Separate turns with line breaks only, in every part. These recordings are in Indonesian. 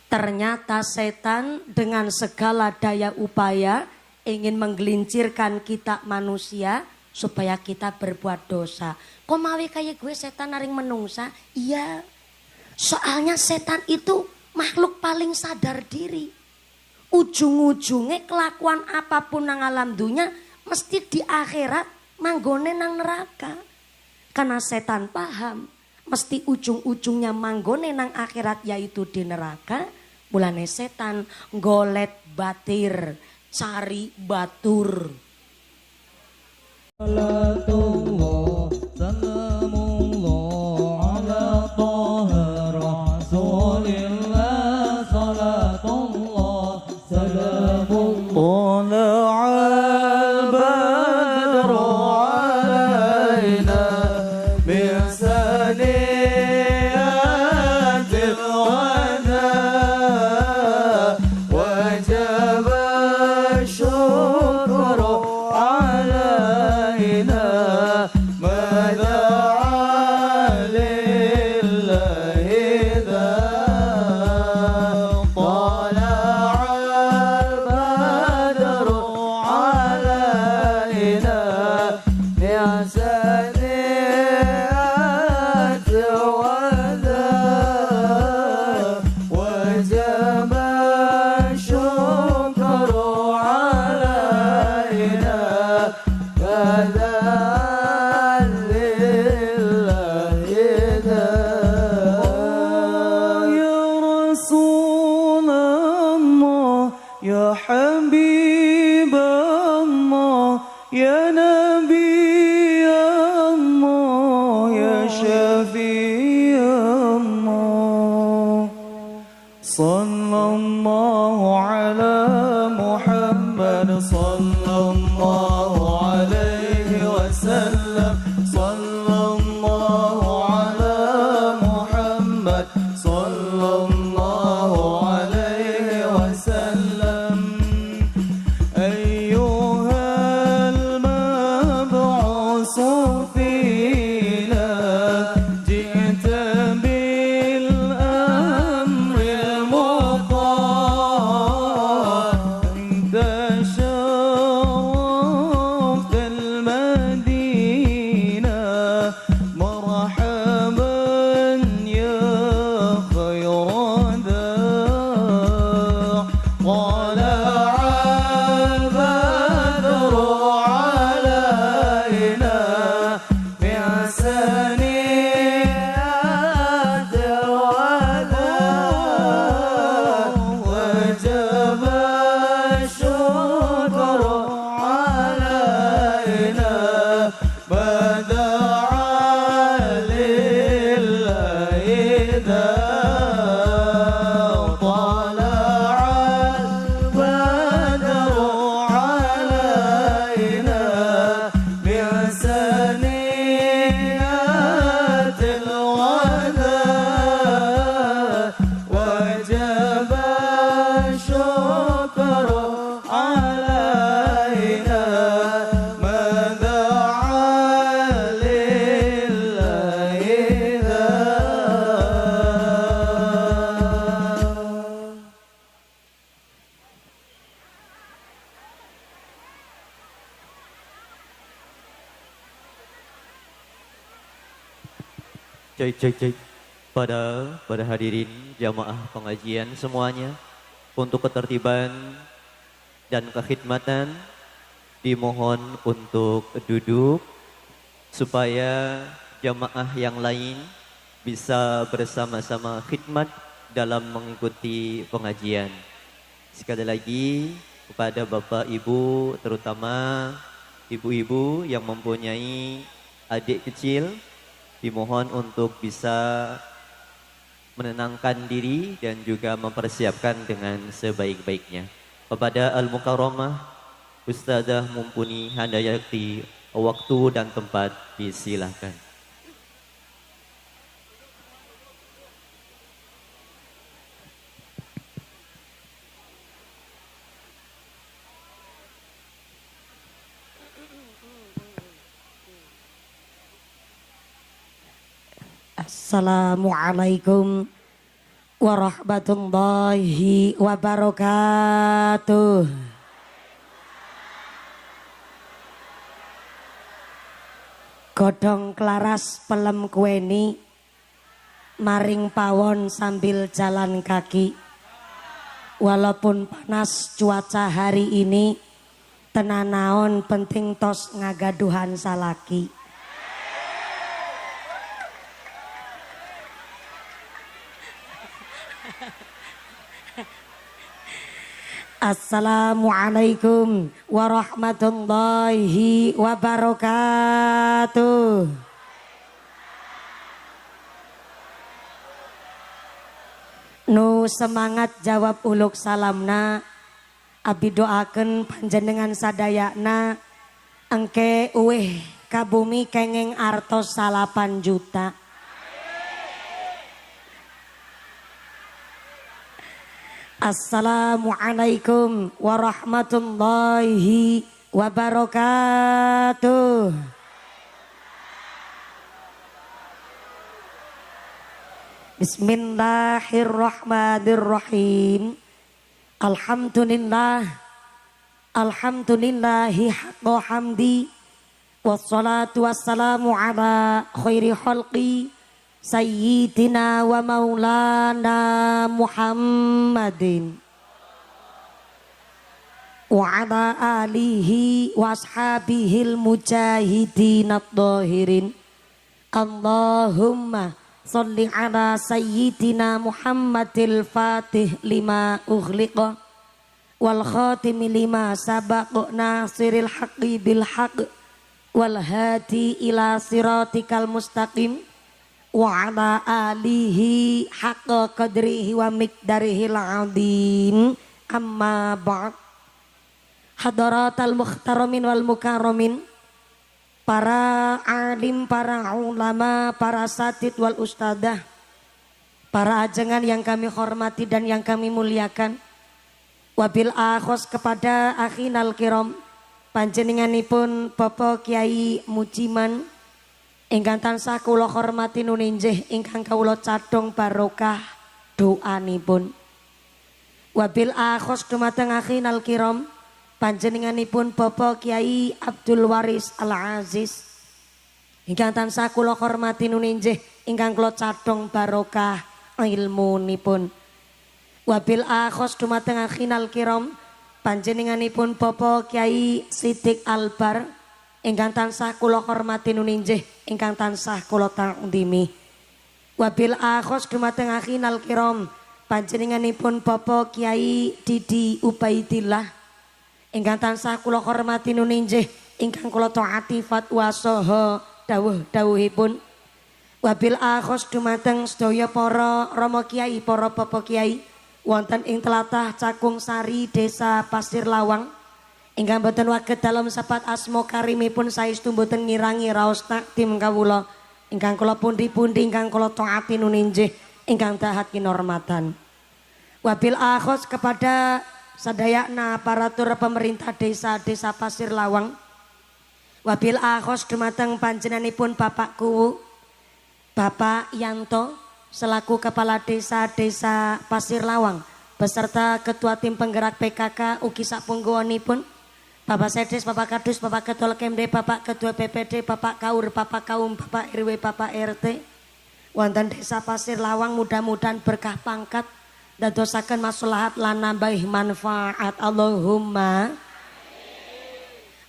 Ternyata setan dengan segala daya upaya ingin menggelincirkan kita manusia supaya kita berbuat dosa. Kok mawe kayak gue setan naring menungsa? Iya. Soalnya setan itu makhluk paling sadar diri. Ujung-ujungnya kelakuan apapun nang alam dunia mesti di akhirat manggone nang neraka. Karena setan paham mesti ujung-ujungnya manggone nang akhirat yaitu di neraka. Mulane setan golet batir, cari batur.
Salatullah, salamullah ala Taha Rasulillah. Salatullah, salamullah al badru alaina min saniyatil wada wajaba syukru alaina mada'a lillahi dha tala'al badru alaina min saniyatil wada wajaba syukru alaina mada'a lillahi dha. Ya Rasulullah, ya Habibullah, ya Nabi Allah, ya Syafi Allah. Sallallahu ala Muhammad, sallallahu alaihi wasallam. Sallallahu ala Muhammad, sallallahu alaihi wasallam. Ayyuhal mab'usu fina, ji'ta bil amril muta'. Anta syaraftal Madinah, marhaban ya khayra da'. Tala'al badru alaina min saniyatil wada wajaba syukru alaina mada'a lillahi dha tala'al badru alaina min saniyatil wada wajaba syukru alaina mada'a lillahi dha.
Cek. Pada hadirin jamaah pengajian semuanya, untuk ketertiban dan kekhidmatan dimohon untuk duduk supaya jamaah yang lain bisa bersama-sama khidmat dalam mengikuti pengajian. Sekali lagi kepada Bapak Ibu, terutama ibu-ibu yang mempunyai adik kecil, dimohon untuk bisa menenangkan diri dan juga mempersiapkan dengan sebaik-baiknya. Kepada Al-Mukarramah Ustazah Mumpuni Handayati, waktu dan tempat disilahkan.
Assalamualaikum warahmatullahi wabarakatuh. Godhong klaras pelem kuweni maring pawon sambil jalan kaki. Walaupun panas cuaca hari ini, tenanaon penting tos ngagaduhan salaki. Assalamualaikum warahmatullahi wabarakatuh. Nu semangat jawab uluk salamna, abi doakeun panjenengan sadayana engke uwih ka bumi kenging artos 8 juta. Assalamualaikum warahmatullahi wabarakatuh. Bismillahirrahmanirrahim. Alhamdulillahi haqqa hamdi. Wassalatu wassalamu ala khairi khalqi Sayyidina wa maulana Muhammadin wa ala alihi wa ashabihil mujahidin at-tahirin. Allahumma sholli ala Sayyidina Muhammadil Fatih lima ughliqa wal khatimi lima sabaqa nasiril haqqi bil haqq wal hadi ila siratikal mustaqim wa ala alihi haqqa qadrihi wa miqdarihil azim. Amma ba'd. Hadaratal mukhtaramin wal mukarramin, para alim, para ulama, para asatid wal ustadzah, para ajengan yang kami hormati dan yang kami muliakan. Wabil akhos kepada akhinal kiram, panjenenganipun Bapak Kiai Mujiman ingkang tansah kula hormati nuninjih ingkang kawula cadhong barokah doanipun. Wabil akhos dumateng akhinal kiram, panjenenganipun Bapak Kiai Abdul Waris Al-Aziz ingkang tansah kula hormati nuninjih ingkang kula cadhong barokah ilmunipun. Wabil akhos dumateng akhinal kiram, panjenenganipun Bapak Kiai Sidik Albar ingkang tansah kula hormati nuninjih ingkang tansah kula takdimi. Wabil akhos dumateng akhinal kiram, panjenenganipun Bapak Kiai Didi Ubaidillah ingkang tansah kula hormati nuninjih ingkang kula taati fatwa saha dawuh-dawuhipun. Wabil akhos dumateng sedaya para rama kiai, para bapak kiai wonten ing tlatah Cakung Sari, Desa Pasir Lawang ingkang boten waget dalem sapat asma karimipun saestu boten ngirangi raos takdim kawula ingkang kula pundi-pundi ingkang kula taati nuninjih ingkang dahat kinormatan. Wabil akhos kepada sadayana aparatur pemerintah desa Pasir Lawang. Wabil akhos dumateng panjenenganipun Bapak Kuwu Bapak Yanto selaku Kepala Desa Pasir Lawang beserta Ketua Tim Penggerak PKK ugi sapungguwanipun Bapak Sedes, Bapak Kadus, Bapak Ketua Kemde, Bapak Ketua BPD, Bapak Kaur, Bapak Kaum, Bapak RW, Bapak RT wonten Desa Pasir Lawang, mudah-mudahan berkah pangkat dadosaken maslahat lan nambah manfaat. Allahumma.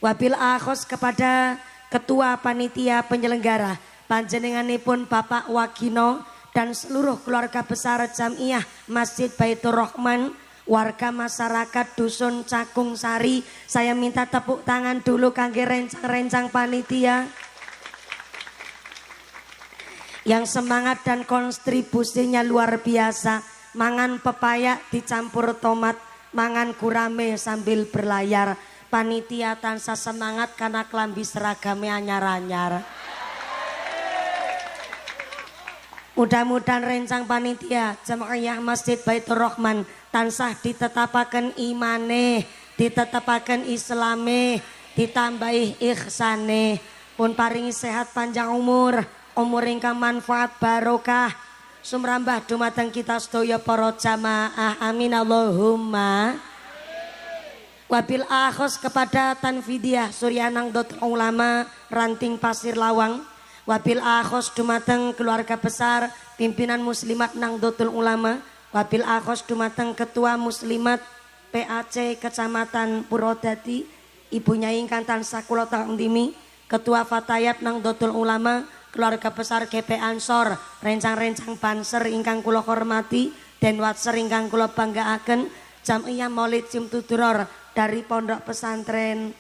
Wabil akhos kepada Ketua Panitia Penyelenggara panjenenganipun Bapak Wagino dan seluruh keluarga besar Jamiah Masjid Baitur Rahman, warga masyarakat Dusun Cakung Sari. Saya minta tepuk tangan dulu kangge rencang-rencang panitia yang semangat dan kontribusinya luar biasa. Mangan pepaya dicampur tomat, mangan gurame sambil berlayar. Panitia tansah semangat karena klambi seragame anyar-anyar. Mudah-mudahan rencang panitia Jamiah Masjid Baitur Rahman tansah ditetapaken imane, ditetapaken islame, ditambahi ihsane, pun paringi sehat panjang umur ingkang manfaat barokah, sumrambah dumateng kita sedaya para jamaah. Amin Allahumma. Wabil akhos kepada Tanfidiah Suryanang Ulama Ranting Pasir Lawang. Wabil akhos dumateng keluarga besar pimpinan muslimat Nangdotul Ulama. Wabil akhos dumateng ketua muslimat PAC Kecamatan Purwodadi, ibunya ingkang tansah kula tangdimi, ketua Fatayat Nangdotul Ulama, keluarga besar GP Ansor, rencang-rencang Banser ingkang kula hormati, dan Watser ingkang kula banggaaken, Jam'iyah Maulid Simtuduror dari Pondok Pesantren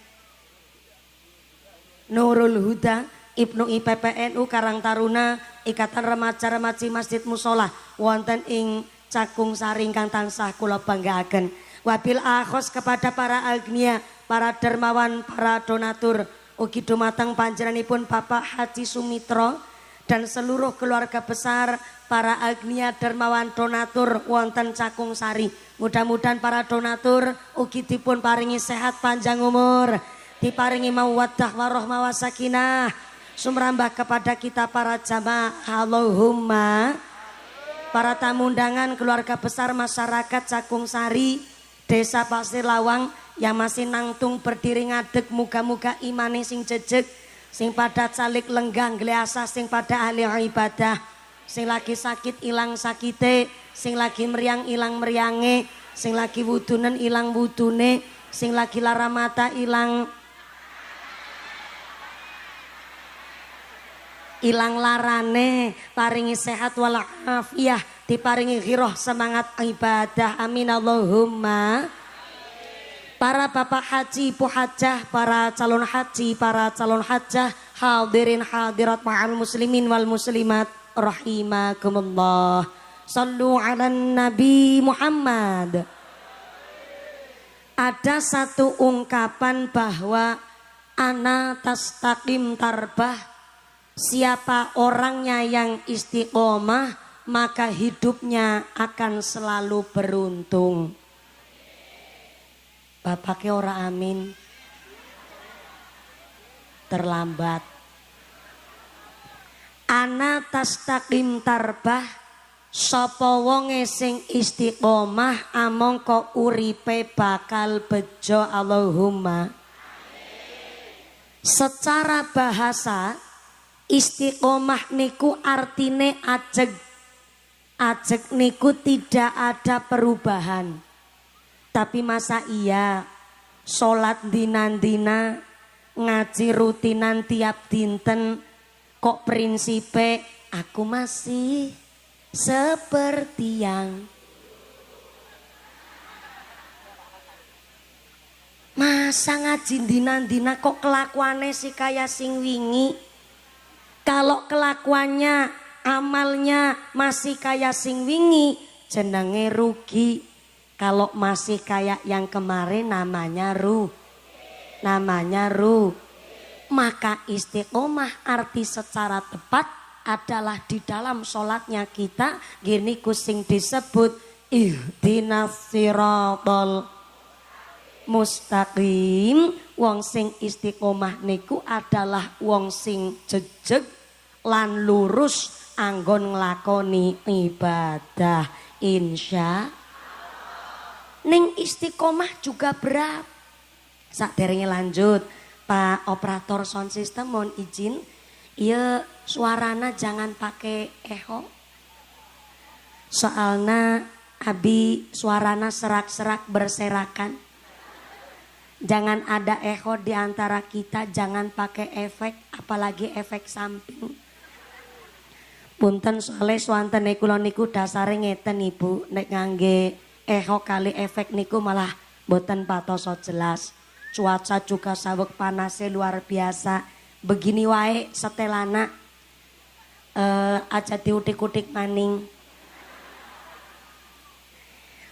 Nurul Huda, Ibnu IPPNU Karang Taruna, Ikatan Remaja-Remaji Masjid Musola wonten ing Cakung Sari ingkang tansah kula banggaaken. Wabil akhos kepada para agnia, para dermawan, para donatur, ugi dumateng panjenenganipun Bapak Haji Sumitro dan seluruh keluarga besar para agnia dermawan donatur wonten Cakung Sari. Mudah-mudahan para donatur ugi dipun paringi sehat panjang umur, diparingi mawaddah warahmah wasakinah, sumrambah kepada kita para jamaah Allahumma. Para tamu undangan keluarga besar masyarakat Cakung Sari, Desa Pasir Lawang yang masih nangtung berdiri ngadeg, muga-muga imane sing jejeg, sing pada calik lenggang gleasa, sing pada ahli ibadah, sing lagi sakit ilang sakite, sing lagi meriang ilang meriange, sing lagi wudunen ilang wudune, sing lagi lara mata ilang larane, paringi sehat walafiah, diparingi ghirah semangat ibadah. Amin Allahumma. Para bapak haji, ibu hajah, para calon haji, para calon hajah, hadirin hadirat ma'al muslimin wal muslimat rahimakumullah. Sallu ala Nabi Muhammad. Ada satu ungkapan bahwa ana tastaqim tarbah, siapa orangnya yang istiqomah maka hidupnya akan selalu beruntung. Bapaknya ora amin. Terlambat. Ana tastaqim tarbah, sapa wonge sing istiqomah amangka uripe bakal bejo. Allahumma. Secara bahasa istiqomah niku artine ajeg. Ajeg niku tidak ada perubahan. Tapi masa iya sholat dinan-dina, ngaji rutinan tiap dinten, kok prinsipe aku masih seperti yang masa ngaji dinan-dina kok kelakuannya sih kayak sing wingi. Kalau kelakuannya, amalnya masih kayak sing wingi, jenenge rugi. Kalau masih kayak yang kemarin namanya Maka istiqomah arti secara tepat adalah di dalam sholatnya kita gini kusing disebut ihdinas siratal mustaqim. Wong sing istiqomah niku adalah wong sing jejeg lan lurus anggon nglakoni ibadah. Insya ning istiqomah juga berat. Saderenge lanjut, Pak operator sound system mohon izin, iya suarana jangan pakai echo. Soalnya abi suarana serak-serak berserakan. Jangan ada echo di antara kita, jangan pakai efek, apalagi efek samping. Punten soalnya swanten kula niku dasare ngeten Ibu, nek ngangge echo kali efek niku malah boten patoso jelas. Cuaca juga saweg panasnya luar biasa. Begini wae setelana aja diutik-utik maning.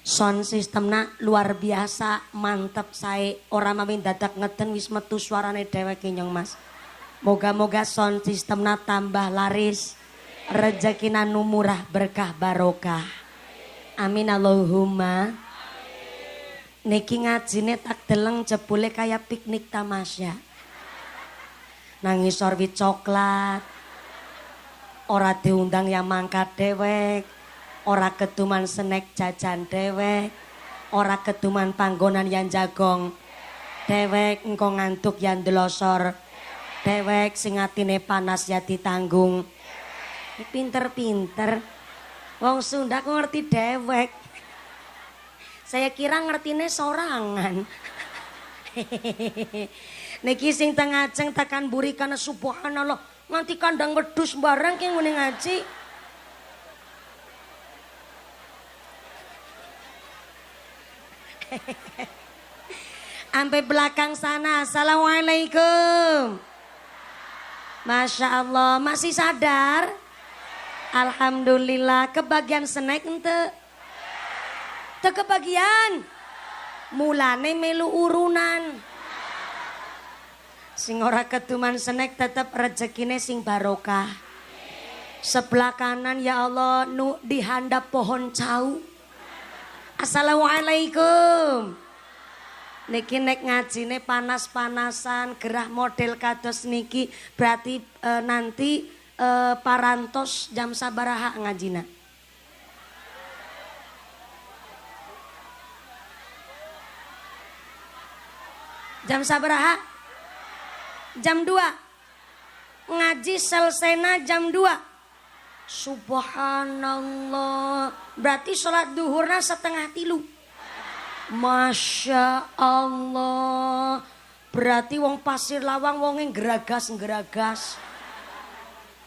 Sound systemna luar biasa, mantep sae. Ora mamin dadak ngeden wis metu suarane dheweke nyong Mas. Moga-moga sound systemna tambah laris, rezekina nu murah berkah barokah. Amin Allahumma. Niki ngajine tak deleng jebule kayak piknik tamasya. Nangis sorbit coklat. ora diundang yang mangkat dewek, ora ketuman snack jajan dewek, ora ketuman panggonan yang jagong dewek, engko ngantuk yang delosor dewek, sing atine panas ya ditanggung. Pinter-pinter wong Sunda ku ngerti dewek. Saya kira ngertine sorangan. Niki sing teng ajeng tekan buri kana subhanallah nganti kandang wedhus barang ki ngene ngaji. Sampai belakang sana. Assalamualaikum. Masya Allah, masih sadar? Alhamdulillah. Kebagian snack ente? Te kebagian? Mulane melu urunan. Sing ora ketuman snack tetep rezekine sing barokah. Sebelah kanan ya Allah nu dihandap pohon cau. Assalamualaikum. Niki nek ngajine panas-panasan gerah model kados niki berarti nanti parantos jam sabaraha ngajina. Jam sabaraha? Jam 2. Ngaji selesainya jam 2. Subhanallah. Berarti sholat duhurna 2:30. Masya Allah. Berarti wong Pasir Lawang wonge geragas-geragas.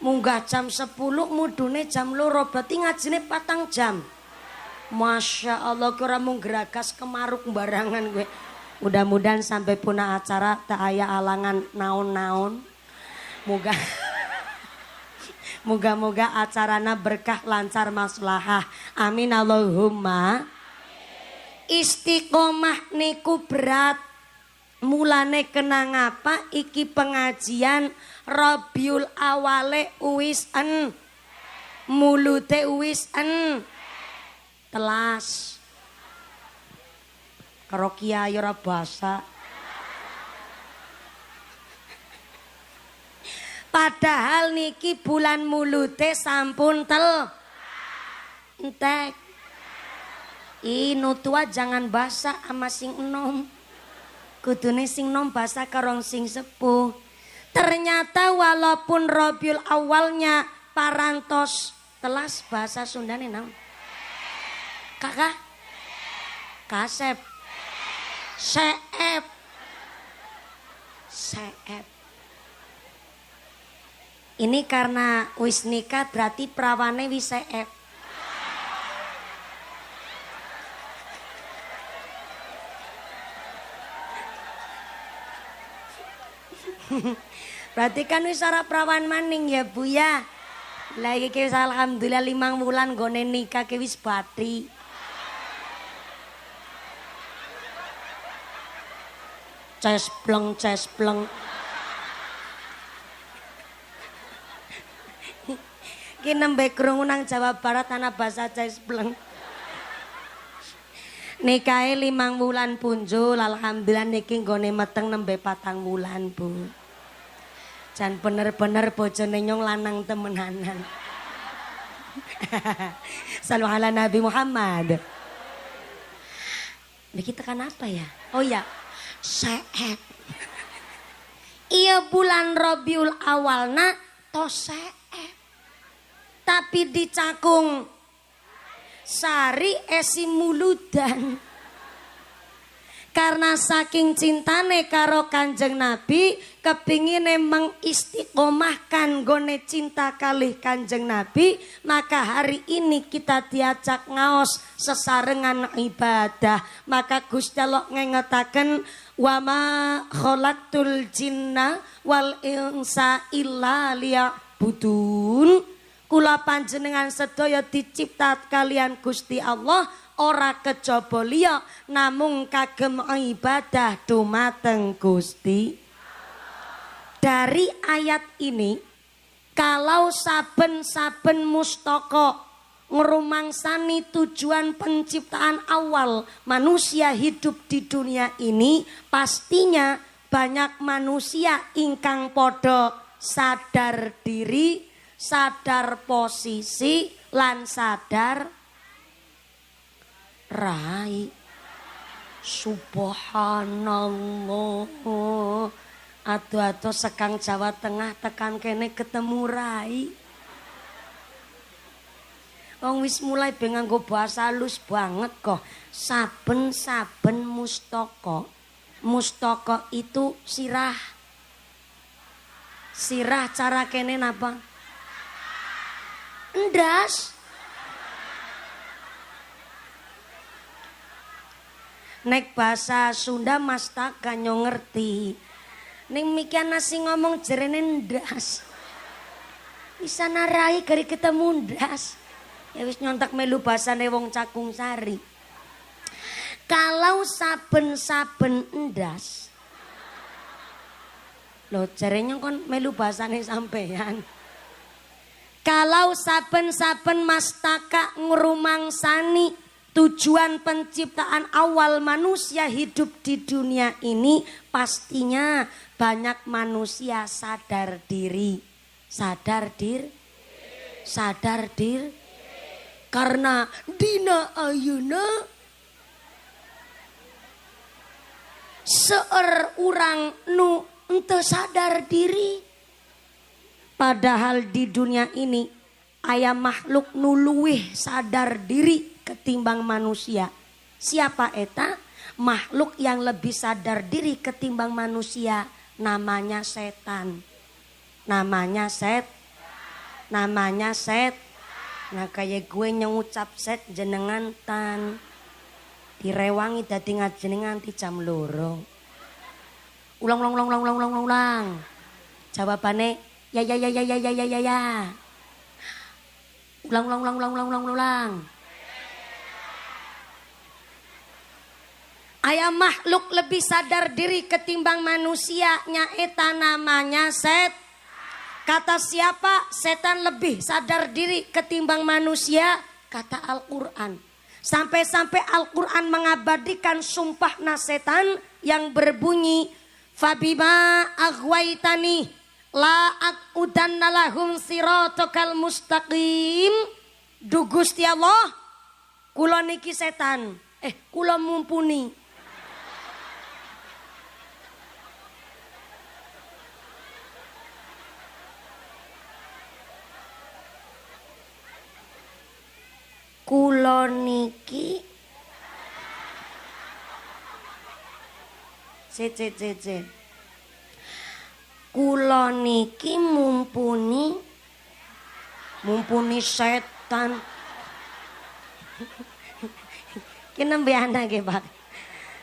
Munggah jam 10 mudune jam 2 berarti ngajine 4 jam. Masya Allah kira mung geragas kemaruk barangan gue. Mudah-mudahan sampai punah acara tak aya alangan naon-naon. Moga-moga acarana berkah lancar maslahah. Amin Allahumma. Istiqomah niku berat. Mulane kena ngapa iki pengajian Rabiul Awale uwis mulute uwis telas. Karo kiai ora basa. Padahal niki bulan mulute sampun entek. Inu tua jangan basa ama sing enom. Kudune sing nom basa karong sing sepuh. Ternyata walaupun Rabiul Awalnya parantos telas bahasa Sundane naon? Kakak? Kasep. Seep. Ini karena wis nikah berarti prawane wis seep. Berarti kan wis ora prawan maning ya Bu ya. Lah iki wis alhamdulillah 5 wulan gone nikah ke wis batri. Cespleng. Ki nembe krungu nang Jawa Barat ana basa cespleng. Nikahe 5 wulan punjul, alhamdulillah niki nggone meteng nembe 4 wulan, Bu. Jan bener-bener bojone nyong lanang temenanan. Sallu ala Nabi Muhammad. Niki tekan apa ya? Oh ya. Seep. Iya bulan Rabiul Awalna to seep. Tapi dicakung sari esi muludan. Karena saking cintane karo Kanjeng Nabi, kepingine mengistiqomahkan gone cinta kalih Kanjeng Nabi, maka hari ini kita diajak ngaos sesarengan ibadah. Maka Gusti Allah ngengetaken wa ma khalaqtul jinna wal insa illa liya'budun. Kula panjenengan sedaya dicipta kalian Gusti Allah ora kejaba liya namung kagem ibadah dumateng Gusti. Dari ayat ini kalau saben-saben mustaka ngrumangsani tujuan penciptaan awal manusia hidup di dunia ini, pastinya banyak manusia ingkang podo sadar diri, sadar posisi lan sadar rai. Subhanallah. Ado-ado sekang Jawa Tengah tekan kene ketemu rai. Wong wis mulai nganggo bahasa halus banget kok. Saben-saben mustaka. Mustaka itu sirah. Sirah cara kene napa? Endas. Nek bahasa Sunda mastaka nyo ngerti. Ning mikian nasi ngomong jerene ndas. Bisa narai kari ketemu ndas. Ya wis nyontak melu basane wong Cakung Sari. Kalau saben-saben ndas. Loh jarene kon melu basane sampean. Kalau saben-saben mastaka ngrumangsani tujuan penciptaan awal manusia hidup di dunia ini, pastinya banyak manusia sadar diri. Sadar diri. Sadar diri. Karena dina ayeuna seueur urang nu henteu sadar diri. Padahal di dunia ini aya makhluk nu luwih sadar diri ketimbang manusia. Siapa eta? Makhluk yang lebih sadar diri ketimbang manusia, namanya setan. Namanya namanya set. Nah kayak gue ngucap set jenengan tan direwangi dadi ngajeni nganti jam loro. Ulang. Jawabane ya. Ulang. Aya makhluk lebih sadar diri ketimbang manusia, nyaeta namanya set. Kata siapa? Setan lebih sadar diri ketimbang manusia, kata Al-Quran. Sampai-sampai Al-Quran mengabadikan sumpah setan yang berbunyi, Fabima aghwaitani la aqudanna lahum siratal mustaqim. Du Gusti Allah, kula niki setan. Kula mumpuni. Kula niki Kula niki mumpuni setan. Ki nembe anake, Pak.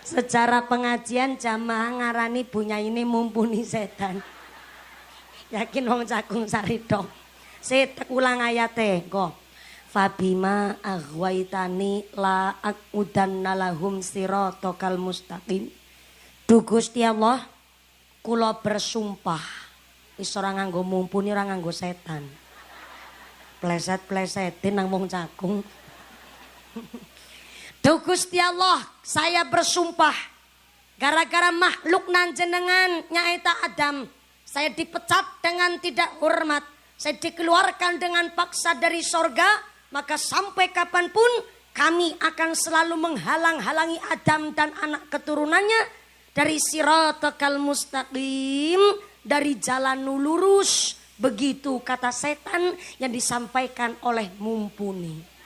Secara pengajian jamaah ngarani bunyaine mumpuni setan. Yakin wong Cakung Sari tok. Ulang ayate kok. Fabima aghwaitani la aqudanna lahum siratal mustaqim. Du Gusti Allah, kula bersumpah wis ora nganggo mumpuni, ora nganggo setan. Pleset-plesetin nang wong Cakung. Du Gusti Allah, saya bersumpah gara-gara makhluk nan jenengan nyaeta Adam, saya dipecat dengan tidak hormat, saya dikeluarkan dengan paksa dari sorga. Maka sampai kapanpun kami akan selalu menghalang-halangi Adam dan anak keturunannya dari siratal mustaqim, dari jalan lurus. Begitu kata setan yang disampaikan oleh mumpuni.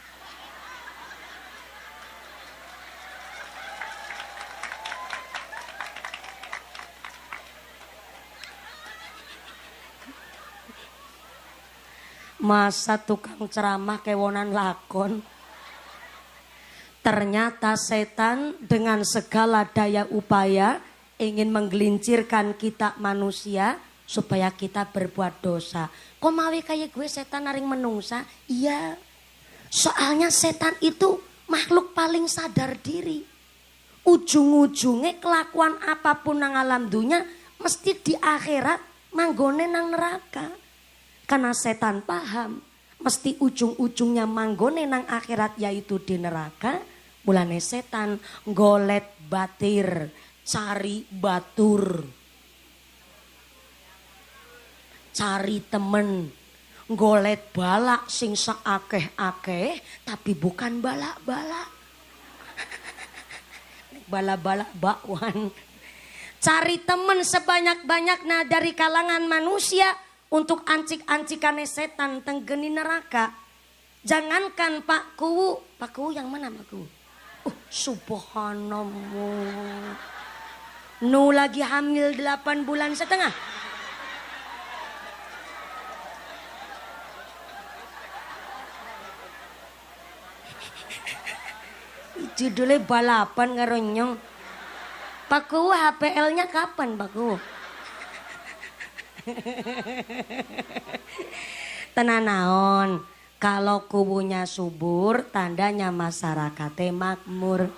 Masa tukang ceramah kewonan lakon. Ternyata setan dengan segala daya upaya ingin menggelincirkan kita manusia supaya kita berbuat dosa. Kok mawe kayak gue setan naring menungsa? Iya. Soalnya setan itu makhluk paling sadar diri. Ujung-ujungnya kelakuan apapun nang alam dunia mesti di akhirat manggone nang neraka. Karena setan paham, mesti ujung-ujungnya manggone nang akhirat yaitu di neraka. Mulane setan golet batir, cari batur, cari temen. Golet balak sing seakeh-akeh tapi bukan balak-balak. Balak-balak bakwan. Cari temen sebanyak-banyaknya dari kalangan manusia untuk ancik-ancikane setan tenggeni neraka. Jangankan Pak Kuwu yang mana Pak Kuwu? Subhanallah. Nu lagi hamil 8 bulan setengah. Judulnya balapan ngaronyong. Pak Kuwu HPL-nya kapan Pak Kuwu? Tenanaon. Kalau kubunya subur, tandanya masyarakatnya makmur.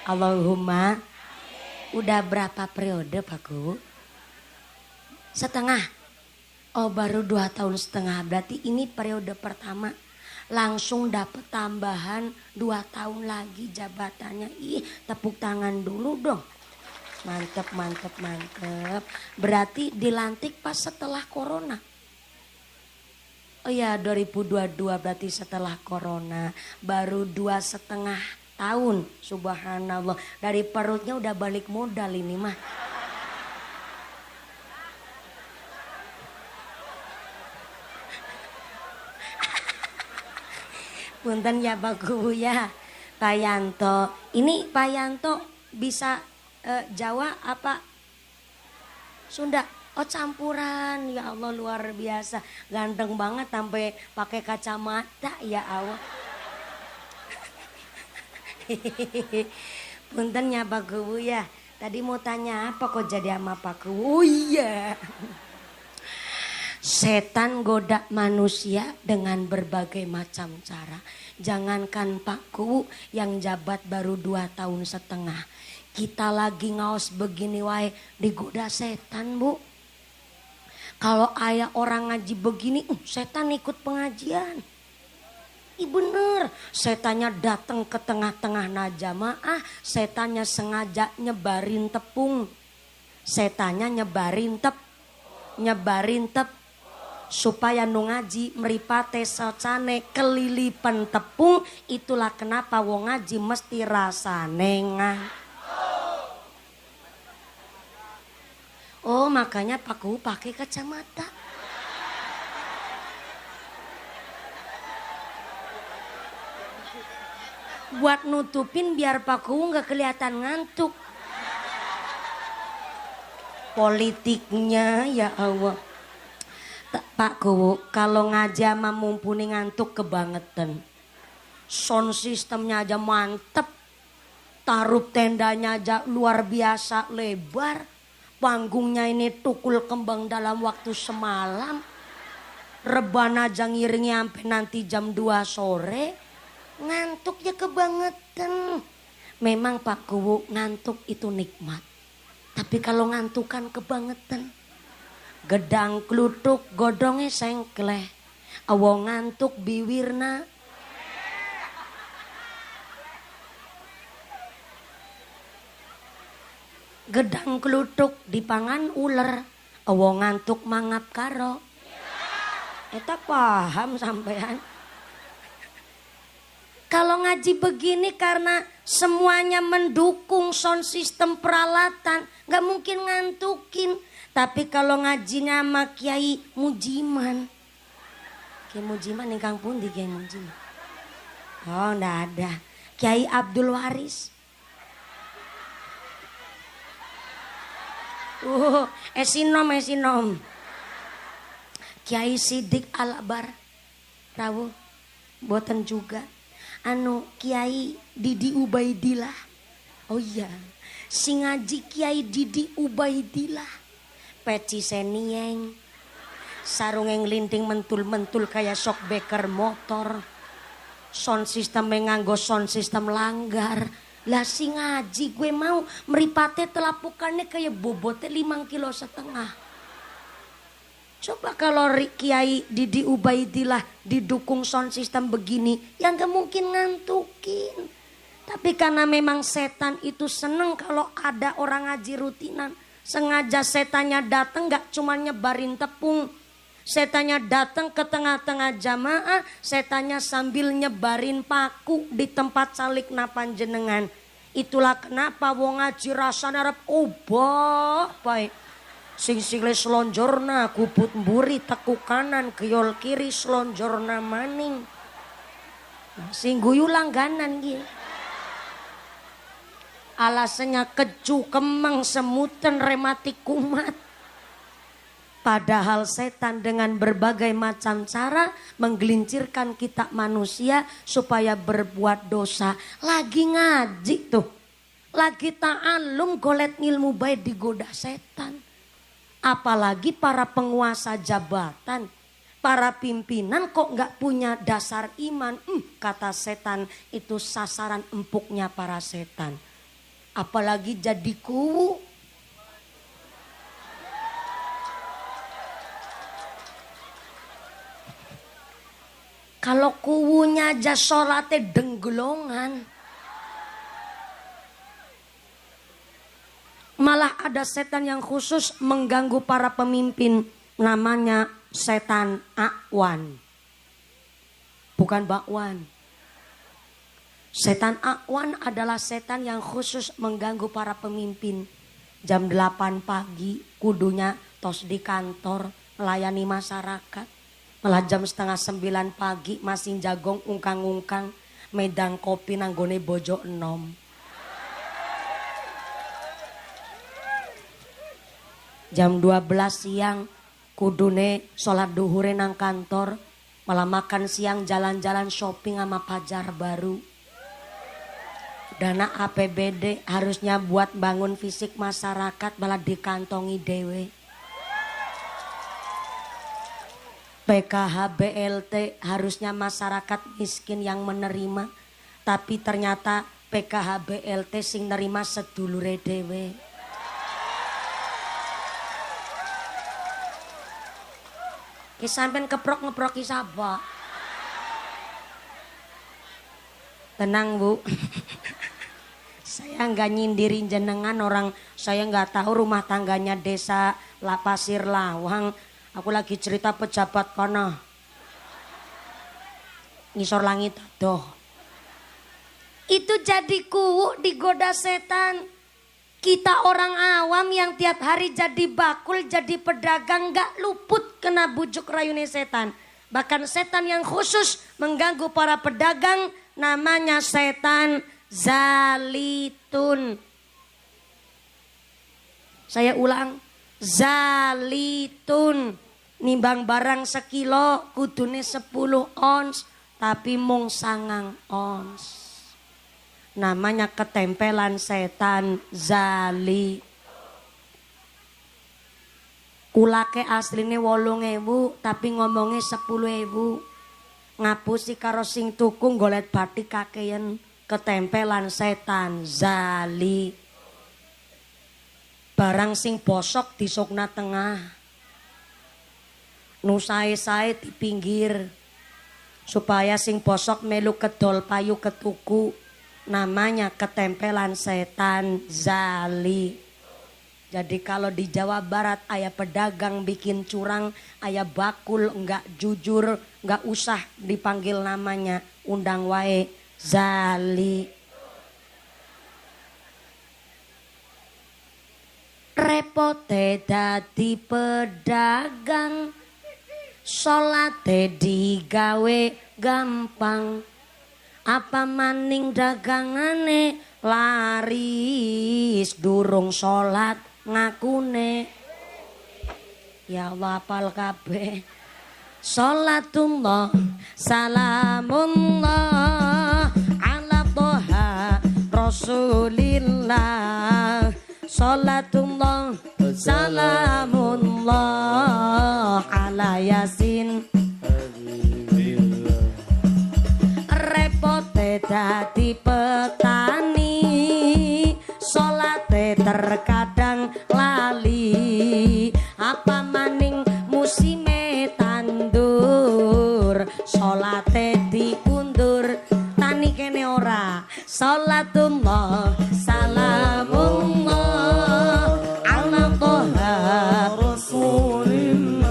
Allahumma. Udah berapa periode Pak Kuwu? Setengah. Oh baru 2 tahun setengah. Berarti ini periode pertama. Langsung dapat tambahan 2 tahun lagi jabatannya. Ih, tepuk tangan dulu dong. Mantep. Berarti dilantik pas setelah corona. Oh ya 2022 berarti setelah corona. Baru 2,5 tahun. Subhanallah. Dari perutnya udah balik modal ini mah. Punten ya Pak Kuwu ya. Pak Yanto. Ini Pak Yanto bisa Jawa apa Sunda? Oh campuran. Ya Allah luar biasa. Ganteng banget sampai pakai kacamata ya Allah. Punten ya Pak Kuwu ya. Tadi mau tanya apa kok jadi sama Pak Kuwu? Oh iya. Setan goda manusia dengan berbagai macam cara. Jangankan Pak Kuwu yang jabat baru 2,5 tahun. Kita lagi ngaos begini wae digoda setan Bu. Kalau ayah orang ngaji begini, setan ikut pengajian. Ih bener, setannya datang ke tengah-tengah najamaah, setannya sengaja nyebarin tepung. Setannya nyebarin tep supaya nu ngaji meripate socane kelilipan tepung. Itulah kenapa wong ngaji mesti rasane Oh makanya Pak Kuwu pakai kacamata. Buat nutupin biar Pak Kuwu nggak kelihatan ngantuk. Politiknya ya Allah. Pak Kuwu kalau ngaji mah mumpuni ngantuk kebangetan. Sound sistemnya aja mantep. Taruh tendanya aja luar biasa lebar. Panggungnya ini tukul kembang dalam waktu semalam. Rebana aja ngiringi sampai nanti jam 2 sore. Ngantuk ya kebangetan. Memang Pak Kuwu ngantuk itu nikmat. Tapi kalau ngantuk kan kebangetan. Gedang klutuk godongnya sengkleh. Awong ngantuk biwirna. Gedang klutuk dipangan uler. Awong ngantuk mangap karo. Eta paham sampean. Kalau ngaji begini karena semuanya mendukung sound system peralatan. Gak mungkin ngantukin. Tapi kalau ngajinya sama Kiai Mujiman. Kiai Mujiman ingkang pundi Kiai Mujiman? Oh ndak ada. Kiai Abdul Waris. Esinom. Kiai Sidik Al-Akbar. Rawuh. Boten juga. Kiai Didi Ubaidillah. Oh iya. Si ngaji Kiai Didi Ubaidillah. Peci senieng. Sarung yang linting mentul-mentul kayak shock breaker motor. Sound system nganggo sound system langgar. Lah si ngaji gue mau meripate telapukannya kayak bobotnya 5,5 kilo. Coba kalau Kiai Didi Ubaidillah didukung sound system begini, ya gak mungkin ngantukin. Tapi karena memang setan itu seneng kalau ada orang ngaji rutinan. Sengaja setannya datang gak cuma nyebarin tepung. Setannya datang ke tengah-tengah jamaah, setannya sambil nyebarin paku di tempat salik panjenengan. Itulah kenapa wong ngaji rasane arep obah bae. Sing sikile slonjorna kubut mburi teku kanan geyol kiri slonjorna maning. Sing guyu langganan iki. Alasannya keju kemeng semuten rematik kumat. Padahal setan dengan berbagai macam cara menggelincirkan kita manusia supaya berbuat dosa. Lagi ngaji tuh. Lagi ta'alum golet ilmu baik digoda setan. Apalagi para penguasa jabatan. Para pimpinan kok nggak punya dasar iman. Kata setan itu sasaran empuknya para setan. Apalagi jadi kuwu. Kalau kuwunya aja sholatnya denggelongan. Malah ada setan yang khusus mengganggu para pemimpin. Namanya setan Akwan. Bukan bakwan. Setan Akwan adalah setan yang khusus mengganggu para pemimpin. Jam 8 pagi kudunya tos di kantor melayani masyarakat. Malah jam 8:30 pagi masih jagong ungkang-ungkang medang kopi nanggone bojo enom. Jam 12 siang kudune sholat duhure nang kantor, malah makan siang jalan-jalan shopping sama pajar baru. Dana APBD harusnya buat bangun fisik masyarakat malah dikantongi dewe. PKH BLT harusnya masyarakat miskin yang menerima, tapi ternyata PKH BLT sing nerima sedulure dewe. Ki sampean keprok-ngeproki sapa? Tenang Bu. Saya nggak nyindirin jenengan, orang saya nggak tahu rumah tangganya desa Pasir Lawang. Aku lagi cerita pejabat kono. Ngisor langit adoh. Itu jadi kuwu digoda setan. Kita orang awam yang tiap hari jadi bakul, jadi pedagang gak luput kena bujuk rayune setan. Bahkan setan yang khusus mengganggu para pedagang namanya setan Zalitun. Saya ulang, Zalitun. Nimbang barang sekilo kudune 10 ons tapi mung 9 ons. Namanya ketempelan setan Zali. Kulake asline 8.000 tapi ngomongnya 10.000. Ngapusi karo sing tuku golet batik kakeyen. Ketempelan setan Zali. Barang sing bosok disokna tengah. Nusae-sae di pinggir supaya sing bosok melu kedol payu ketuku. Namanya ketempelan setan Zali. Jadi kalau di Jawa Barat ayah pedagang bikin curang, ayah bakul enggak jujur, enggak usah dipanggil namanya, undang wae Zali. Repote dadi pedagang, salate digawe gampang. Apa maning dagangane laris, durung salat ngakune. Ya Allah apal kabeh. Salatullah salamullah ala toha rasulillah. Salatullah salamullah ala yasin. Repote dadi petani, salate terkadang lali. Apa maning musime tandur, salate diundur. Tani kene ora. Salatullah salamullah ala toha
rasulillah.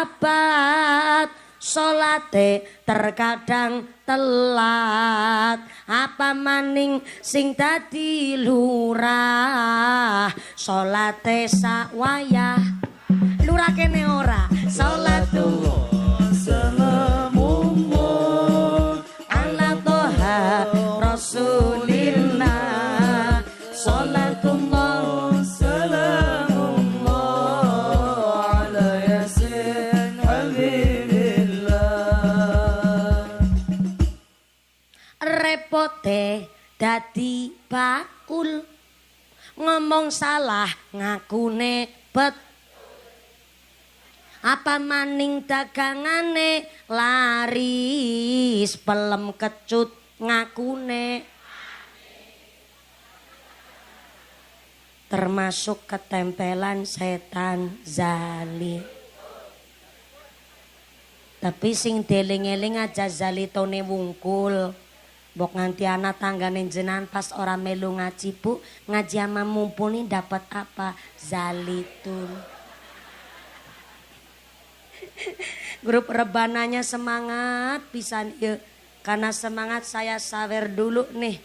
sahabat salate terkadang telat, apa maning sing dadi lurah salate sak wayah. Lurah kene ora salatullah
Salamuallah
ala toha rasulillah salatullah
Salamullah ala yasin habibillah.
repote dadi bakul, ngomong salah ngakune bet, apa maning dagangane laris pelem kecut ngakune, termasuk ketempelan setan zalim. Tapi sing deling-eling aja zalitone wungkul. Bok nganti anak tanggane jenan pas orang melu ngaji bu, ngaji ama mumpuni dapat apa? Zalitun. Grup rebananya semangat pisan ya. Karena semangat saya sawer dulu nih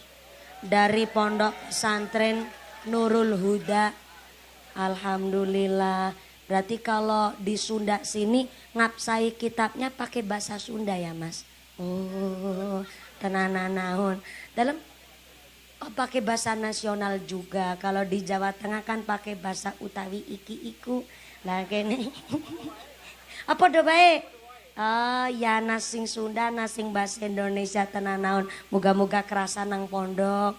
dari pondok pesantren Nurul Huda. Alhamdulillah. Berarti kalau di Sunda sini ngapsai kitabnya pakai bahasa Sunda ya mas? Oh tenananaun. Dalam pakai bahasa nasional juga. Kalau di Jawa Tengah kan pakai bahasa Utawi iki iku. Lah kene. Apa do bae? Oh ya nasing Sunda, nasing bahasa Indonesia tenanaun. Moga-moga kerasa nang pondok.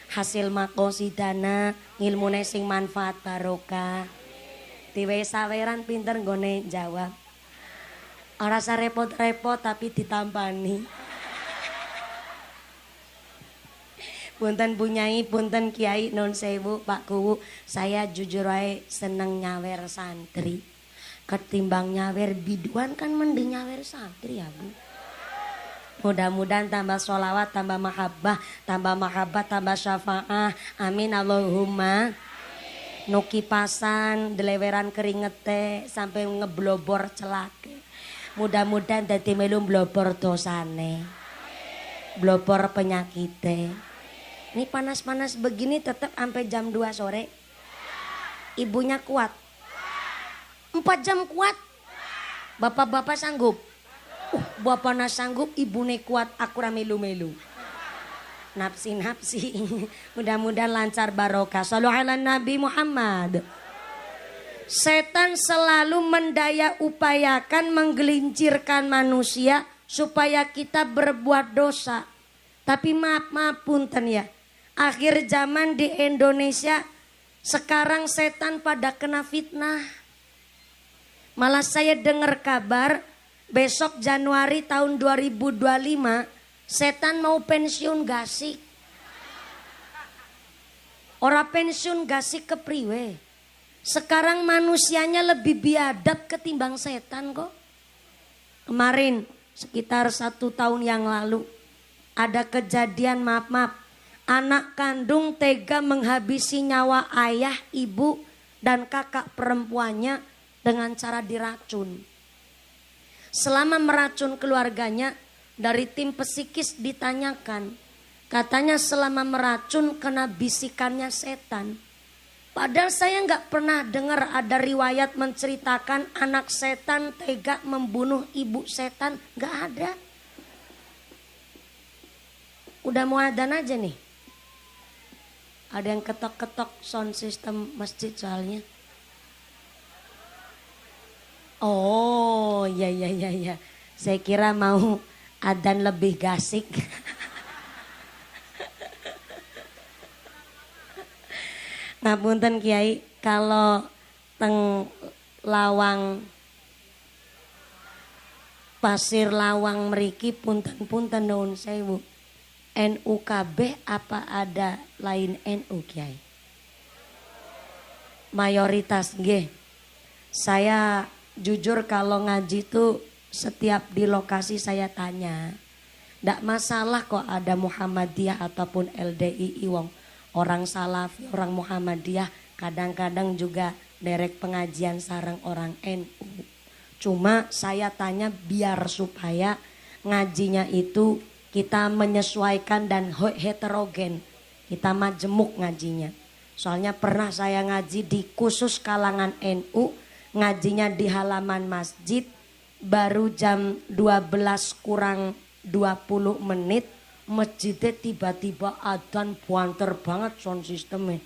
Hasil makosidana, ngilmune sing manfaat barokah. Diwe saweran pinter nggone jawab. Ora usah repot-repot tapi ditampani. Punten Bunyai, punten Kiai non sewu Pak Kuwu, saya jujur aja seneng nyawer santri. Ketimbang nyawer biduan kan mending nyawer santri ya bu. Mudah-mudahan tambah sholawat, tambah mahabbah, tambah syafaah. Amin Allahumma. Nuki pasan, deleweran keringete sampai ngeblobor celake. Mudah-mudahan dadi melu blobor dosane. Blobor penyakite. Ini panas-panas begini tetap sampai jam 2 sore. Ibunya kuat. 4 jam kuat. Bapak-bapak sanggup. Bapaknya sanggup, ibune kuat, aku melu-melu. Napsi-napsi. Mudah-mudahan lancar barokah. Shallu ala Nabi Muhammad. Setan selalu mendaya upayakan menggelincirkan manusia supaya kita berbuat dosa. Tapi maaf punten ya. Akhir zaman di Indonesia sekarang setan pada kena fitnah. Malah saya dengar kabar besok Januari tahun 2025 setan mau pensiun gasik. Ora pensiun gasik kepriwe. Sekarang manusianya lebih biadab ketimbang setan kok. Kemarin sekitar 1 tahun yang lalu ada kejadian maaf. Anak kandung tega menghabisi nyawa ayah, ibu, dan kakak perempuannya dengan cara diracun. Selama meracun keluarganya, dari tim psikis ditanyakan. Katanya selama meracun kena bisikannya setan. Padahal saya nggak pernah dengar ada riwayat menceritakan anak setan tega membunuh ibu setan. Nggak ada. Udah mau adzan aja nih. Ada yang ketok-ketok sound system masjid soalnya. Oh, ya. Saya kira mau adzan lebih gasik. Ngapunten Kiai, kalau teng Lawang Pasir Lawang mriki punten-punten nuwun sewu. NU kabeh apa ada lain NU Kiai? Mayoritas nggih. Saya jujur kalau ngaji tuh setiap di lokasi saya tanya. Ndak masalah kok ada Muhammadiyah ataupun LDII wong. Orang Salafi, orang Muhammadiyah kadang-kadang juga derek pengajian sareng orang NU. Cuma saya tanya biar supaya ngajinya itu kita menyesuaikan dan heterogen. Kita majemuk ngajinya. Soalnya pernah saya ngaji di khusus kalangan NU, ngajinya di halaman masjid, baru jam 12 kurang 20 menit, masjidnya tiba-tiba adzan buanter banget sound sistemnya.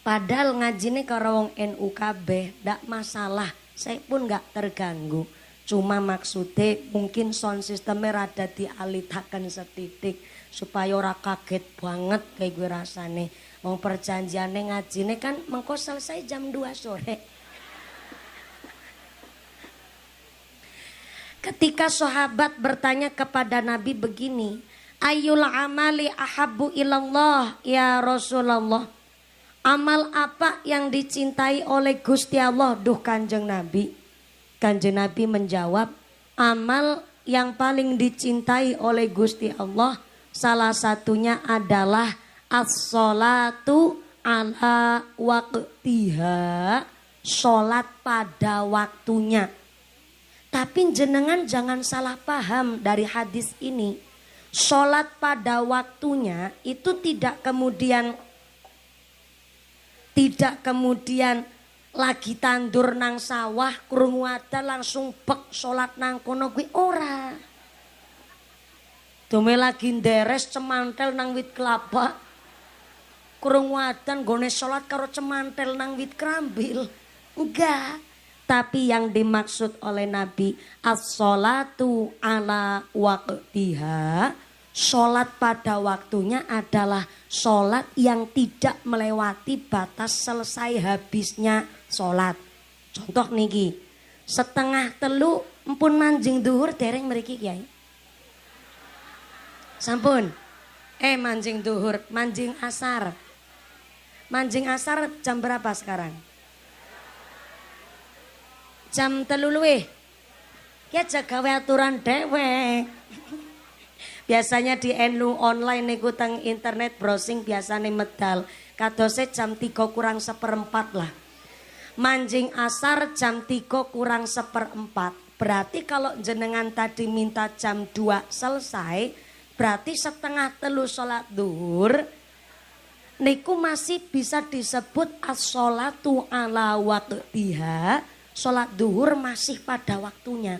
Padahal ngajinya karo wong NU kabeh, ndak masalah, saya pun nggak terganggu. Cuma maksudnya mungkin sound sistemnya rada dialitakan setitik supaya ora kaget banget kayak gue rasane. Wong perjanjiannya ngajine kan mengko selesai jam 2 sore. Ketika sahabat bertanya kepada Nabi begini, Ayyul amali ahabbu ilallah ya Rasulullah. Amal apa yang dicintai oleh Gusti Allah duh Kanjeng Nabi? Kanjeng Nabi menjawab, amal yang paling dicintai oleh Gusti Allah salah satunya adalah as-sholatu ala waqtiha, sholat pada waktunya. Tapi jenengan jangan salah paham dari hadis ini. Sholat pada waktunya itu tidak kemudian lagi tandur nang sawah krungu adzan langsung bek sholat nang kono kuwi ora. Dome lagi nderes cemantel nang wit kelapa. Krungu adzan gone sholat karo cemantel nang wit krambil. Enggak. Tapi yang dimaksud oleh Nabi as-sholatu ala waqtiha, sholat pada waktunya adalah sholat yang tidak melewati batas selesai habisnya sholat. Contoh niki, 2:30 empun manjing duhur dereng mriki Kyai. Sampun. Manjing duhur, manjing asar. Manjing asar jam berapa sekarang? Jam 3 luwih. Ya jaga aturan dewek. Biasanya di NU online niku teng internet browsing biasane medal. Kadose jam 3 kurang 1/4 lah. Manjing asar jam 3 kurang 1/4. Berarti kalau jenengan tadi minta jam 2 selesai, berarti 2:30 sholat duhur. Niku masih bisa disebut as-sholatu ala waqtiha. Sholat duhur masih pada waktunya.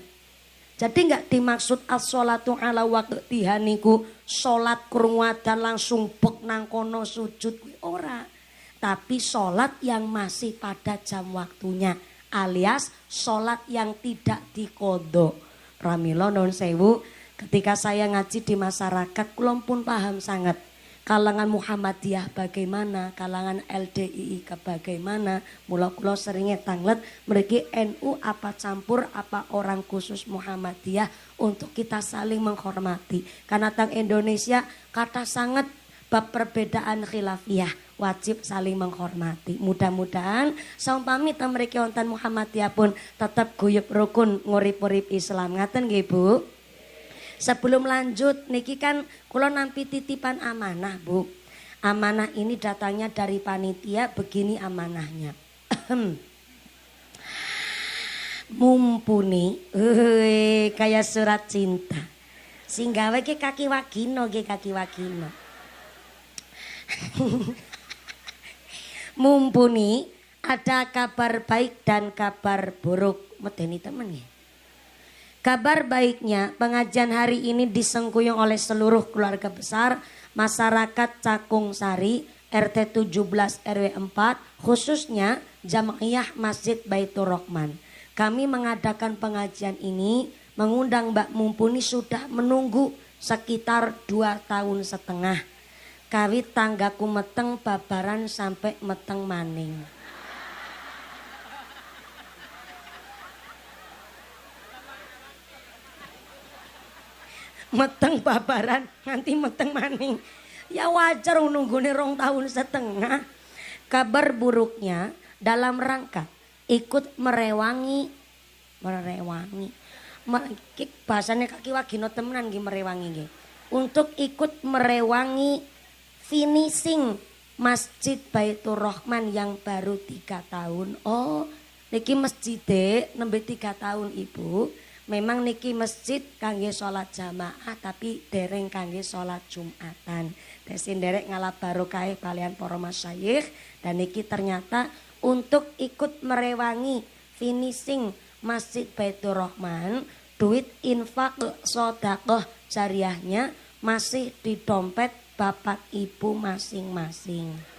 Jadi nggak dimaksud as-sholatu ala waqtiha niku sholat krungu adzan langsung bek nang kono sujud ora. Tapi sholat yang masih pada jam waktunya alias sholat yang tidak dikodok. Pramila non sewu, ketika saya ngaji di masyarakat kula pun paham sangat. Kalangan Muhammadiyah bagaimana, kalangan LDII bagaimana, mula kula seringnya tanglet mereka NU apa campur apa orang khusus Muhammadiyah untuk kita saling menghormati. Karena tang Indonesia kata sangat bab perbedaan khilafiyah wajib saling menghormati. Mudah-mudahan saumpami ta mereka wonten Muhammadiyah pun tetap guyub rukun ngurip-urip Islam. Ngaten nggih Bu? Sebelum lanjut, niki kan kula nampi titipan amanah Bu. Amanah ini datangnya dari panitia, begini amanahnya. Mumpuni, kayak surat cinta. Singgawe ke kaki wakino, Mumpuni ada kabar baik dan kabar buruk. Medeni temen ya. Kabar baiknya, pengajian hari ini disengkuyung oleh seluruh keluarga besar masyarakat Cakung Sari, RT 17 RW 4, khususnya Jamaiyah Masjid Baitur Rahman. Kami mengadakan pengajian ini, mengundang Mbak Mumpuni sudah menunggu sekitar 2,5 tahun. Kawit tanggaku meteng babaran sampai meteng maning. Meteng babaran nganti meteng maning. Ya wajar nunggune 2,5 tahun. Kabar buruknya dalam rangka ikut merewangi. Bahasanya kaki wagino temenan nggih merewangi nggih. Untuk ikut merewangi finishing Masjid Baitur Rahman yang baru 3 tahun. Oh, Niki masjid nembe 3 tahun Ibu. Memang niki masjid kangge sholat jamaah tapi dereng kangge sholat Jumatan. Desi derek ngalap barokah kalian para masyayikh dan niki ternyata untuk ikut merewangi finishing Masjid Baitur Rahman, duit infak sedekah jariahnya masih di dompet bapak ibu masing-masing.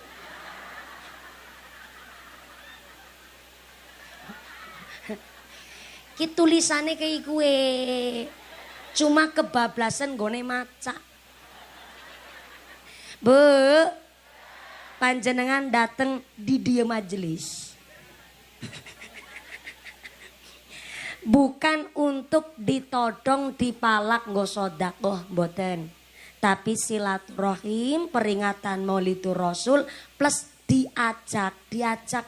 Ki tulisane kayak gue cuma kebablasan gone maca. Bu, panjenengan dateng di dia majelis. Bukan untuk ditodong dipalak nggo sedekah mboten. Tapi silaturahim peringatan Maulidur Rasul plus diajak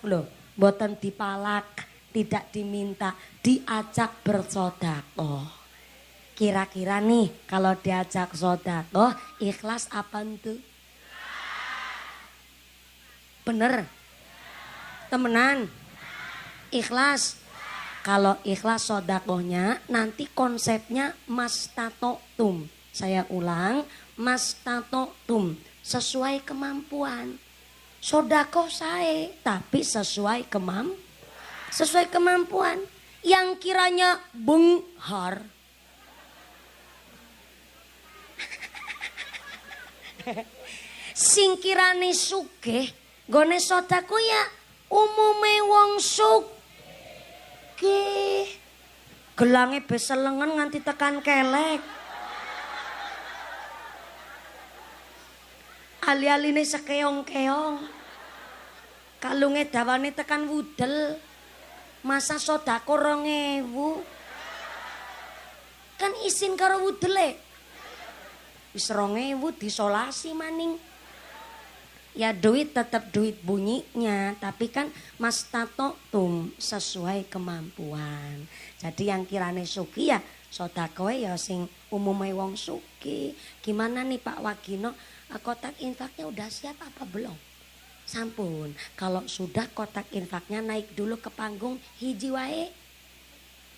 loh, mboten dipalak, tidak diminta, diajak bersedekah. Kira-kira nih kalau diajak sedekah ikhlas apa entu? Bener? Temenan? Ikhlas? Kalau ikhlas sedekahnya nanti konsepnya mastatotum. Saya ulang, mastatotum, sesuai kemampuan. Sedekah saya tapi sesuai kemampuan. Yang kiranya benghar. Sing kirane sugih, nggone sedekah ya umume wong sugih. Gelange beselengen nganti tekan kelek. Ali-aline sekeong-keong. Kalunge dawane tekan wudel. Masa sedekah 2.000. Kan isin karo wudele. Wis 2.000 disolasi maning. Ya duit tetap duit bunyinya, tapi kan mastatotum sesuai kemampuan. Jadi yang kirane suki ya sedekah ya sing umume wong suki. Gimana nih Pak Wagino, kotak infaknya udah siap apa belum? Sampun, kalau sudah kotak infaknya naik dulu ke panggung hiji wae.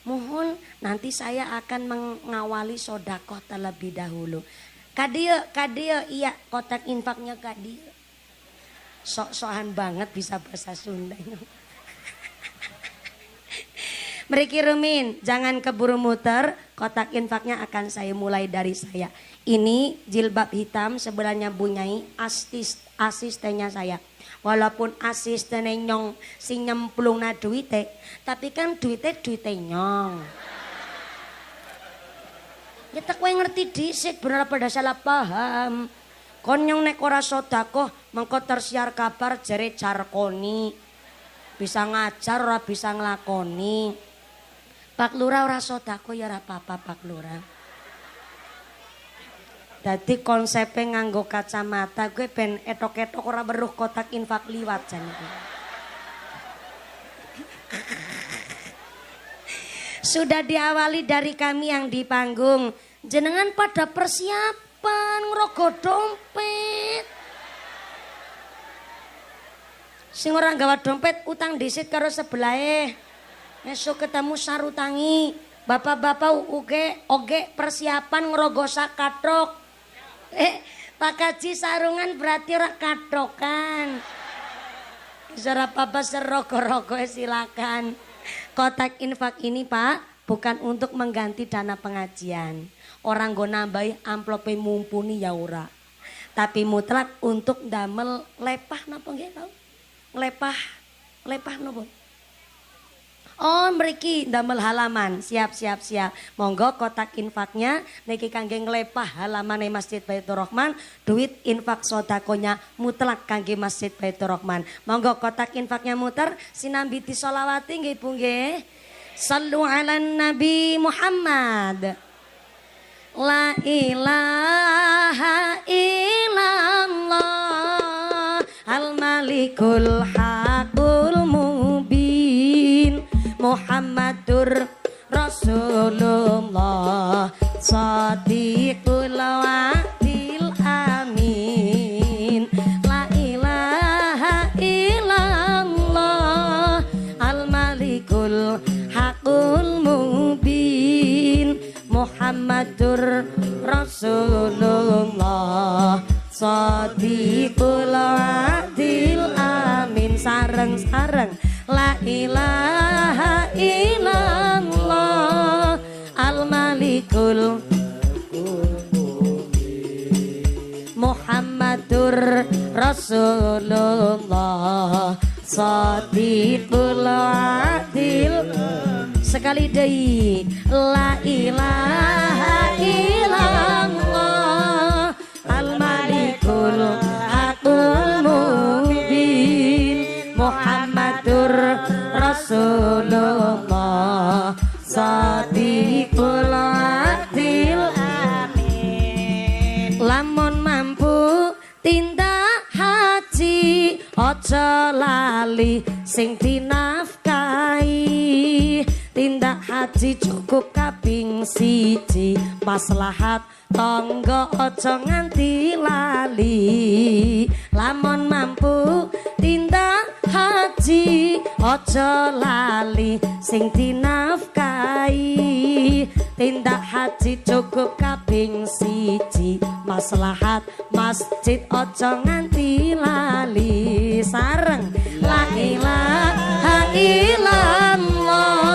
Mohon nanti saya akan mengawali sedekah terlebih dahulu. Kadia, iya kotak infaknya kadia. Sok-sokan banget bisa bahasa Sunda. Mriki rumin, jangan keburu muter, kotak infaknya akan saya mulai dari saya. Ini jilbab hitam sebenarnya bunyai asistennya saya. Walaupun asistennya nyong sing nyemplung na duite, tapi kan duite nyong. Ya tak kowe ngerti dhisik bener pada salah paham. Kon nyong nek ora sedekah mengko tersiar kabar jere jarkoni. Bisa ngajar ora bisa nglakoni. Pak Lurah ora sedekah ya ora apa-apa Pak Lurah. Dadi konsepe nganggo kacamata gue ben etok-etok ora weruh kotak infak liwat jan iki. Sudah diawali dari kami yang di panggung. Jenengan pada persiapan ngrogo dompet. Sing ora nggawa dompet utang dhisit karo sebelahe. Esuk ketemu sarutangi. Bapak-bapak oge persiapan ngrogo sakathok. Pak Kaji sarungan berarti ora kathokan. Ora apa-apa serogo-rogo silakan. Kotak infak ini Pak bukan untuk mengganti dana pengajian. Orang go nambahi amplope mumpuni ya ora. Tapi mutlak untuk damel lepah napa nggih tau? Lepah napa? Oh mriki damel halaman. Siap. Monggo kotak infaknya niki kangge nglepah halamane Masjid Baitur Rahman. Duit infak sedekahnya mutlak kangge Masjid Baitur Rahman. Monggo kotak infaknya muter sinambi disolawati nggih Bu nggih. Sallu ala Nabi Muhammad. La ilaha illallah al-malikul haqul mubin Muhammadur Rasulullah Shadiqul wa'dil amin. La ilaha illallah al-malikul Muhammadur Rasulullah Shadiqul Adil Amin. Sareng-sareng la ilaha illallah Al-Malikul Muhammadur Rasulullah Shadiqul Adil. Sekali deui la ilaha illallah Al-Malikul Haqqul Mubin Muhammadur Rasulullah Shadiqul Adil Amin. Lamun mampu tindak haji aja lali sing dinafkahi. Tindak haji cukup kaping siji maslahat tangga aja nganti lali. Lamun mampu tindak haji aja lali sing dinafkahi. Tindak haji cukup kaping siji maslahat masjid aja nganti lali. Sareng la ilaha illallah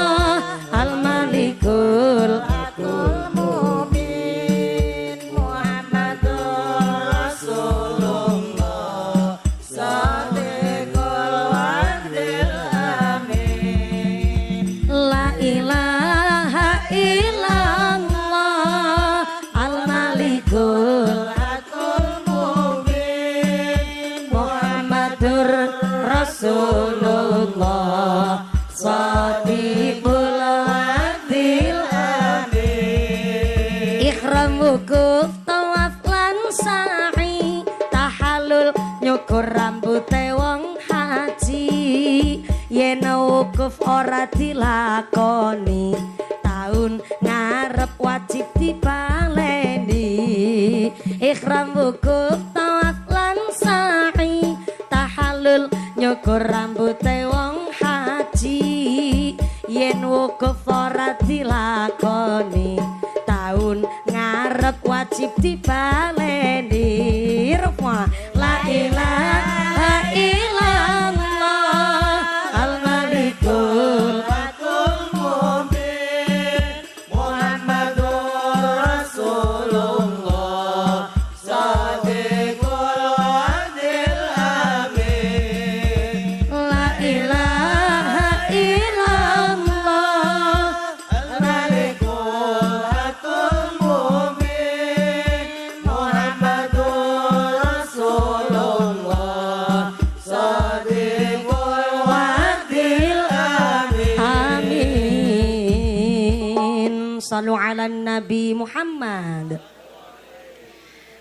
Al-Malikul Haqqul Mubin Muhammadur Rasulullah Shadiqul Adil Amin. La ilaha illallah Al-Malikul Haqqul Mubin Muhammadur Rasulullah Shadiqul Adil Amin. Ikhram wukuf tawaf lan sa'i tahallul nyukur rambute wong haji. Yen wukuf ora dilakoni taun ngarep wajib dibaleni. Ikhram wukuf tawaf lan sa'i tahallul nyukur rambute wong haji. Yen wukuf ora dilakoni taun ngarep wajib dibaleni. Rupa la ilaha illallah Al-Malikul Haqqul Mubin Muhammadur Rasulullah Shadiqul Adil Amin. La ilaha illallah Al-Malikul Haqqul Mubin Muhammadur Rasulullah Shadiqul Adil Amin. Amin. Sallu ala Nabi Muhammad.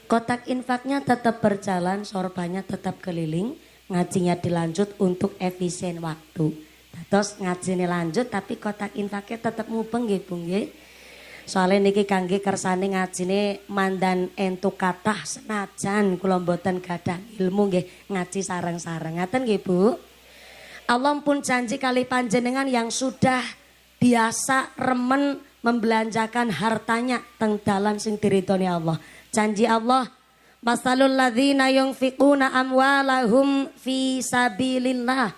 Kotak infaknya tetap berjalan, sorbannya tetap keliling, ngajinya dilanjut untuk efisien waktu. Terus ngajinya lanjut tapi kotak infaknya tetap mubeng nggih Bu nggih. Soalnya niki kangge kersane ngajine mandan entuk kathah senajan kula mboten gadah ilmu nggih ngaji sareng-sareng. Ngaten nggih Bu. Allah pun janji kali panjenengan yang sudah biasa remen membelanjakan hartanya teng dalan sing diridhoni Allah. Janji Allah, masalul ladzina yunfiquna amwalahum fi sabilillah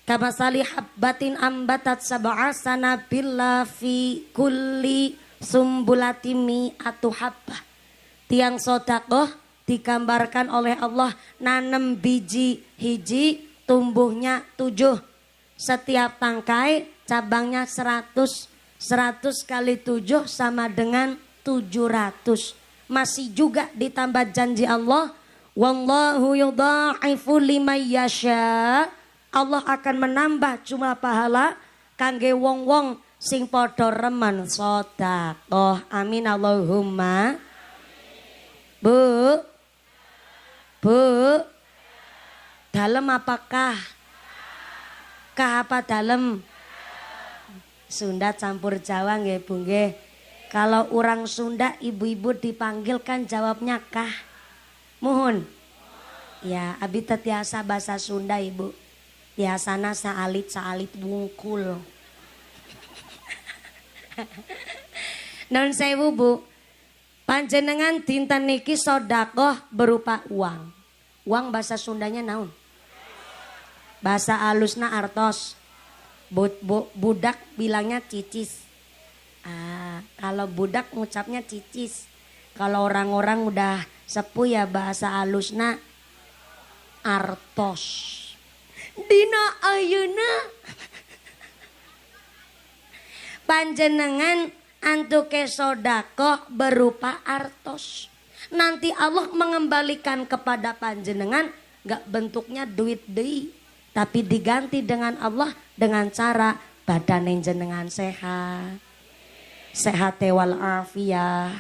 kamasali habbatin ambatat sab'a sanabilla fi kulli sumbulati mi'atu habbah. Tiang sedekah digambarkan oleh Allah nanem biji hiji tumbuhnya 7. Setiap tangkai cabangnya 100. 100 kali 7 sama dengan 700. Masih juga ditambah janji Allah, wallahu yudha'ifu liman yasha. Allah akan menambah jumlah pahala kangge wong-wong sing padha remen sedekah. Amin Allahumma. Bu. Dalem apakah? Kah apa dalem? Sunda campur Jawa nggih Bu nggih. Kalau orang Sunda ibu-ibu dipanggil kan jawabnya kah? Mohon. Ya, abi tetiasa bahasa Sunda Ibu. Tiasana saalit wungkul. Non sewu Bu, Panjenengan dinten niki sedekah berupa uang. Uang bahasa Sundanya naon? Bahasa alusna artos. Budak bilangnya cicis. Kalau budak ngucapnya cicis. Kalau orang-orang udah sepuh ya bahasa alusna artos. Dina ayeuna panjenengan antuke sedekah berupa artos. Nanti Allah mengembalikan kepada panjenengan gak bentuknya duit deui, tapi diganti dengan Allah dengan cara badan jenengan sehat. Sehat wal afiyah.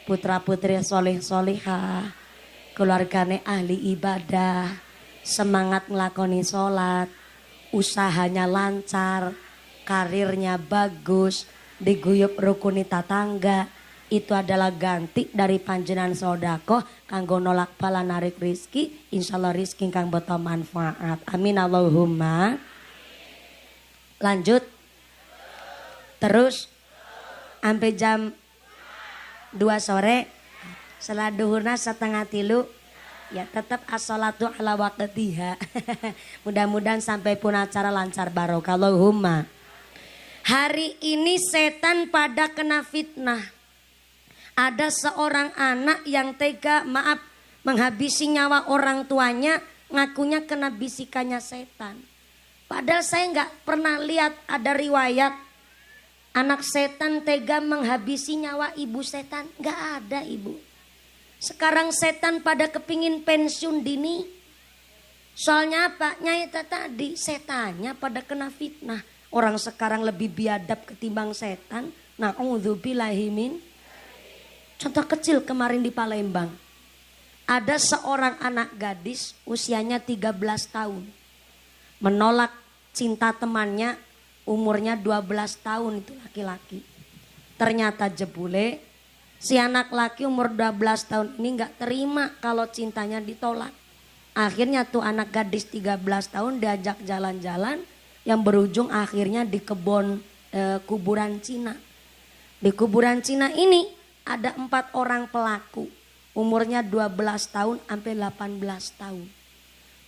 Putra-putri soleh solehah. Keluargane ahli ibadah. Semangat ngelakoni sholat. Usahanya lancar. Karirnya bagus. Diguyup rukuni tatangga. Itu adalah ganti dari panjenengan sedekah kanggo nolak bala narik rizki. Insyaallah rizki kang boto manfaat. Amin Allahumma. Lanjut. Terus sampai jam 2 sore. Setelah duhurna 2:30 ya tetap as-sholatu ala waqtiha. Mudah-mudahan sampai pun acara lancar barokah. Allahumma. Hari ini setan pada kena fitnah. Ada seorang anak yang tega menghabisi nyawa orang tuanya, ngakunya kena bisikannya setan. Padahal saya nggak pernah lihat ada riwayat anak setan tega menghabisi nyawa ibu setan. Nggak ada ibu. Sekarang setan pada kepingin pensiun dini. Soalnya apa? Nyai tadi setannya pada kena fitnah. Orang sekarang lebih biadab ketimbang setan. Na'udzubillahi min. Contoh kecil kemarin di Palembang. Ada seorang anak gadis usianya 13 tahun. Menolak cinta temannya umurnya 12 tahun itu laki-laki. Ternyata jebule si anak laki umur 12 tahun ini gak terima kalau cintanya ditolak. Akhirnya tuh anak gadis 13 tahun diajak jalan-jalan yang berujung akhirnya di kebun kuburan Cina. Di kuburan Cina ini ada 4 orang pelaku, umurnya 12 tahun sampai 18 tahun.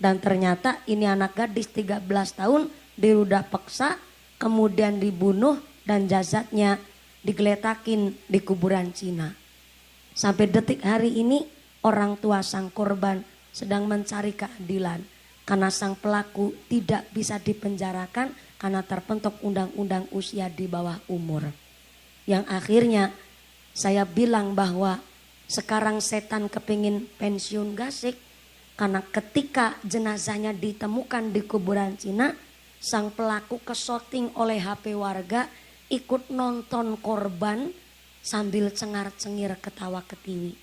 Dan ternyata ini anak gadis 13 tahun dirudah paksa, kemudian dibunuh dan jasadnya digeletakin di kuburan Cina. Sampai detik hari ini orang tua sang korban sedang mencari keadilan. Karena sang pelaku tidak bisa dipenjarakan karena terpentok undang-undang usia di bawah umur. Yang akhirnya saya bilang bahwa sekarang setan kepingin pensiun gasik karena ketika jenazahnya ditemukan di kuburan Cina, sang pelaku kesoting oleh HP warga ikut nonton korban sambil cengar-cengir ketawa ketiwi.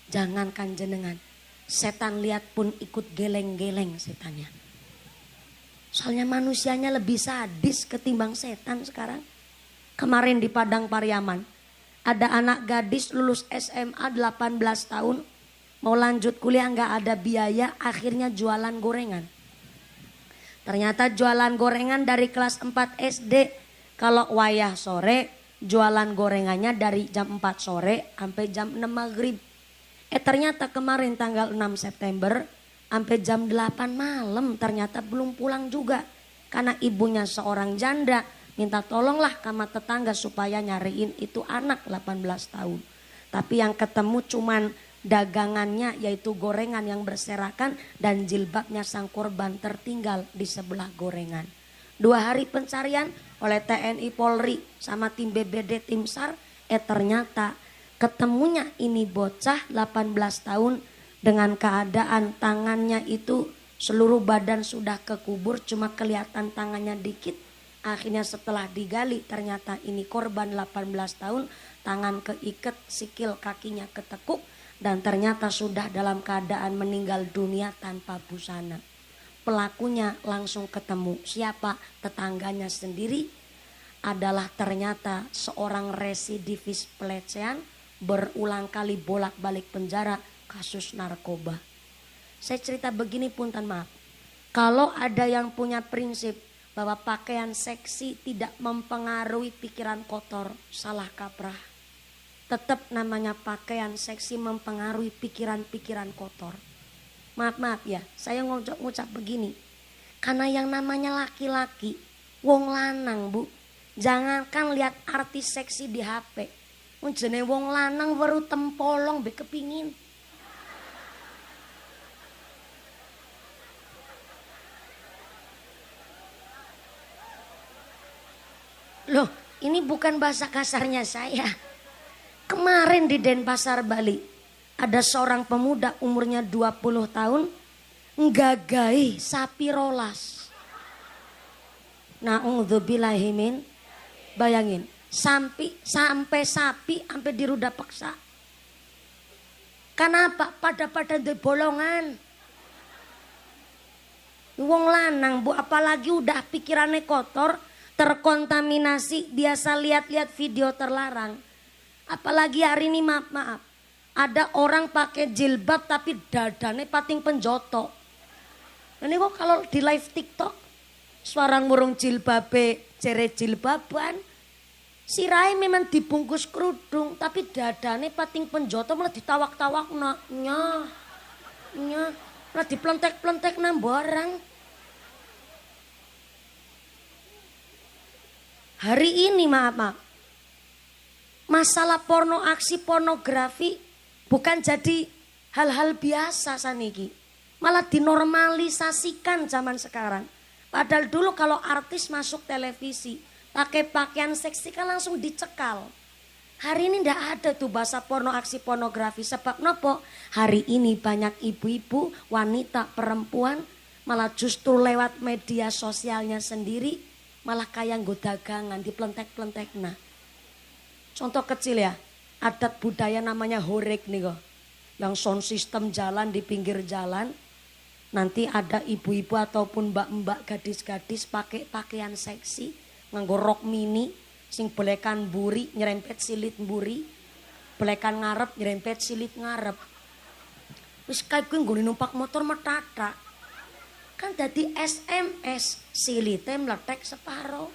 Jangankan jenengan, setan lihat pun ikut geleng-geleng setannya. Soalnya manusianya lebih sadis ketimbang setan sekarang. Kemarin di Padang Pariaman. Ada anak gadis lulus SMA 18 tahun. Mau lanjut kuliah nggak ada biaya. Akhirnya jualan gorengan. Ternyata jualan gorengan dari kelas 4 SD. Kalau wayah sore jualan gorengannya dari jam 4 sore sampai jam 6 maghrib. Ternyata kemarin tanggal 6 September sampai jam 8 malam ternyata belum pulang juga. Karena ibunya seorang janda. Minta tolonglah sama tetangga supaya nyariin itu anak 18 tahun. Tapi yang ketemu cuman dagangannya yaitu gorengan yang berserakan dan jilbabnya sang korban tertinggal di sebelah gorengan. 2 hari pencarian oleh TNI Polri sama tim BBD tim SAR. Ternyata ketemunya ini bocah 18 tahun dengan keadaan tangannya itu seluruh badan sudah kekubur cuma kelihatan tangannya dikit. Akhirnya setelah digali ternyata ini korban 18 tahun, tangan keikat, sikil kakinya ketekuk dan ternyata sudah dalam keadaan meninggal dunia tanpa busana. Pelakunya langsung ketemu, siapa? Tetangganya sendiri adalah ternyata seorang residivis pelecehan berulang kali bolak-balik penjara kasus narkoba. Saya cerita begini punten maaf. Kalau ada yang punya prinsip bahwa pakaian seksi tidak mempengaruhi pikiran kotor, salah kaprah. tetap namanya pakaian seksi mempengaruhi pikiran-pikiran kotor. Maaf ya, saya ngucap begini. Karena yang namanya laki-laki, wong lanang bu, jangankan lihat artis seksi di HP. Jenenge wong lanang weru tempolong be kepingin. Loh, ini bukan bahasa kasarnya saya. Kemarin di Denpasar, Bali, ada seorang pemuda umurnya 20 tahun nggagai sapi rolas. Na'udzubillahimin. Bayangin, sampai sapi sampai diruda paksa. Kenapa? Pada di bolongan. Wong lanang bu, apalagi udah pikirannya kotor, terkontaminasi, biasa lihat-lihat video terlarang. Apalagi hari ini maaf, ada orang pakai jilbab tapi dadane pating penjoto. Ini kok kalau di live TikTok, suara ngurung jilbabe, cere jilbaban, sirai memang dibungkus kerudung tapi dadane pating penjoto malah ditawak-tawak nya, malah diplentek-plentek nang barang. Hari ini maaf, masalah porno, aksi pornografi bukan jadi hal-hal biasa saniki. Malah dinormalisasikan zaman sekarang. Padahal dulu kalau artis masuk televisi, pakai pakaian seksi kan langsung dicekal. Hari ini ndak ada tuh bahasa porno, aksi pornografi. Sebab nopo? Hari ini banyak ibu-ibu, wanita, perempuan malah justru lewat media sosialnya sendiri malah kayak nggo dagangan diplentek-plentek. Nah, contoh kecil ya, adat budaya namanya horek nih kok, yang sound system jalan di pinggir jalan, nanti ada ibu-ibu ataupun mbak-mbak gadis-gadis pakai pakaian seksi, nganggo rok mini, sing belekan buri nyerempet silit buri, belekan ngarep nyerempet silit ngarep. Wis kayak gue nggone numpak motor metatak. Kan dadi SMS, silite meletek separo.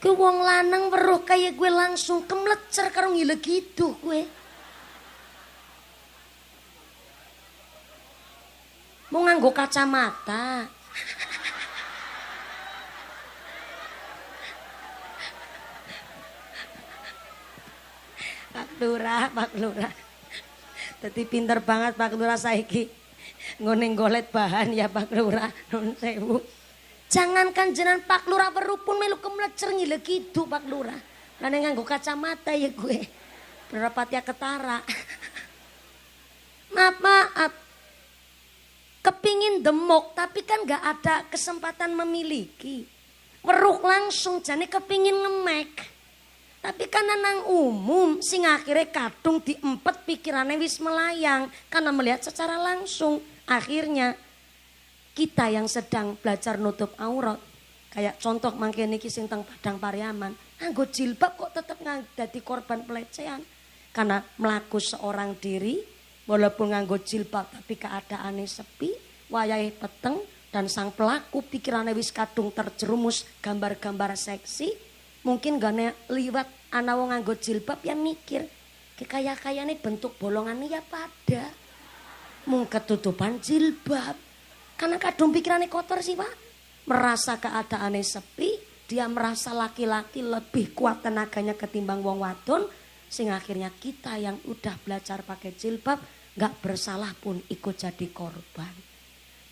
Ke wong lanang weruh kaya gue langsung kemlecer karo ngile gitu gue. Mau nganggo kacamata. Pak Lurah. Dadi pinter banget Pak Lurah saiki. Ngone golet bahan ya Pak Lurah, nun sewu. Jangankan jenengan Pak Lurah weruh pun melu kemlecer ngile gitu Pak Lurah. Lah nek nganggo kacamata ya gue. Berapatnya ketara. Maaf. Kepingin demok tapi kan gak ada kesempatan memiliki. Weruh langsung jane kepingin ngemek. Tapi kan nang umum sing akhirnya kadung diempet pikirannya wis melayang karena melihat secara langsung. Akhirnya kita yang sedang belajar nutup aurat, kayak contoh mangkene iki sing teng Padang Pariaman, nganggo jilbab kok tetep dadi korban pelecehan. Karena melaku seorang diri walaupun nganggo jilbab tapi keadaannya sepi, wayahe peteng dan sang pelaku pikirannya wis kadung terjerumus gambar-gambar seksi. Mungkin gak liwat ana wong nganggo jilbab ya mikir kaya-kayane bentuk bolongannya ya pada mung ketutupan jilbab. Karena kadung pikirannya kotor sih Pak. Merasa keadaannya sepi, dia merasa laki-laki lebih kuat tenaganya ketimbang wong wadon, sing akhirnya kita yang udah belajar pakai jilbab gak bersalah pun ikut jadi korban.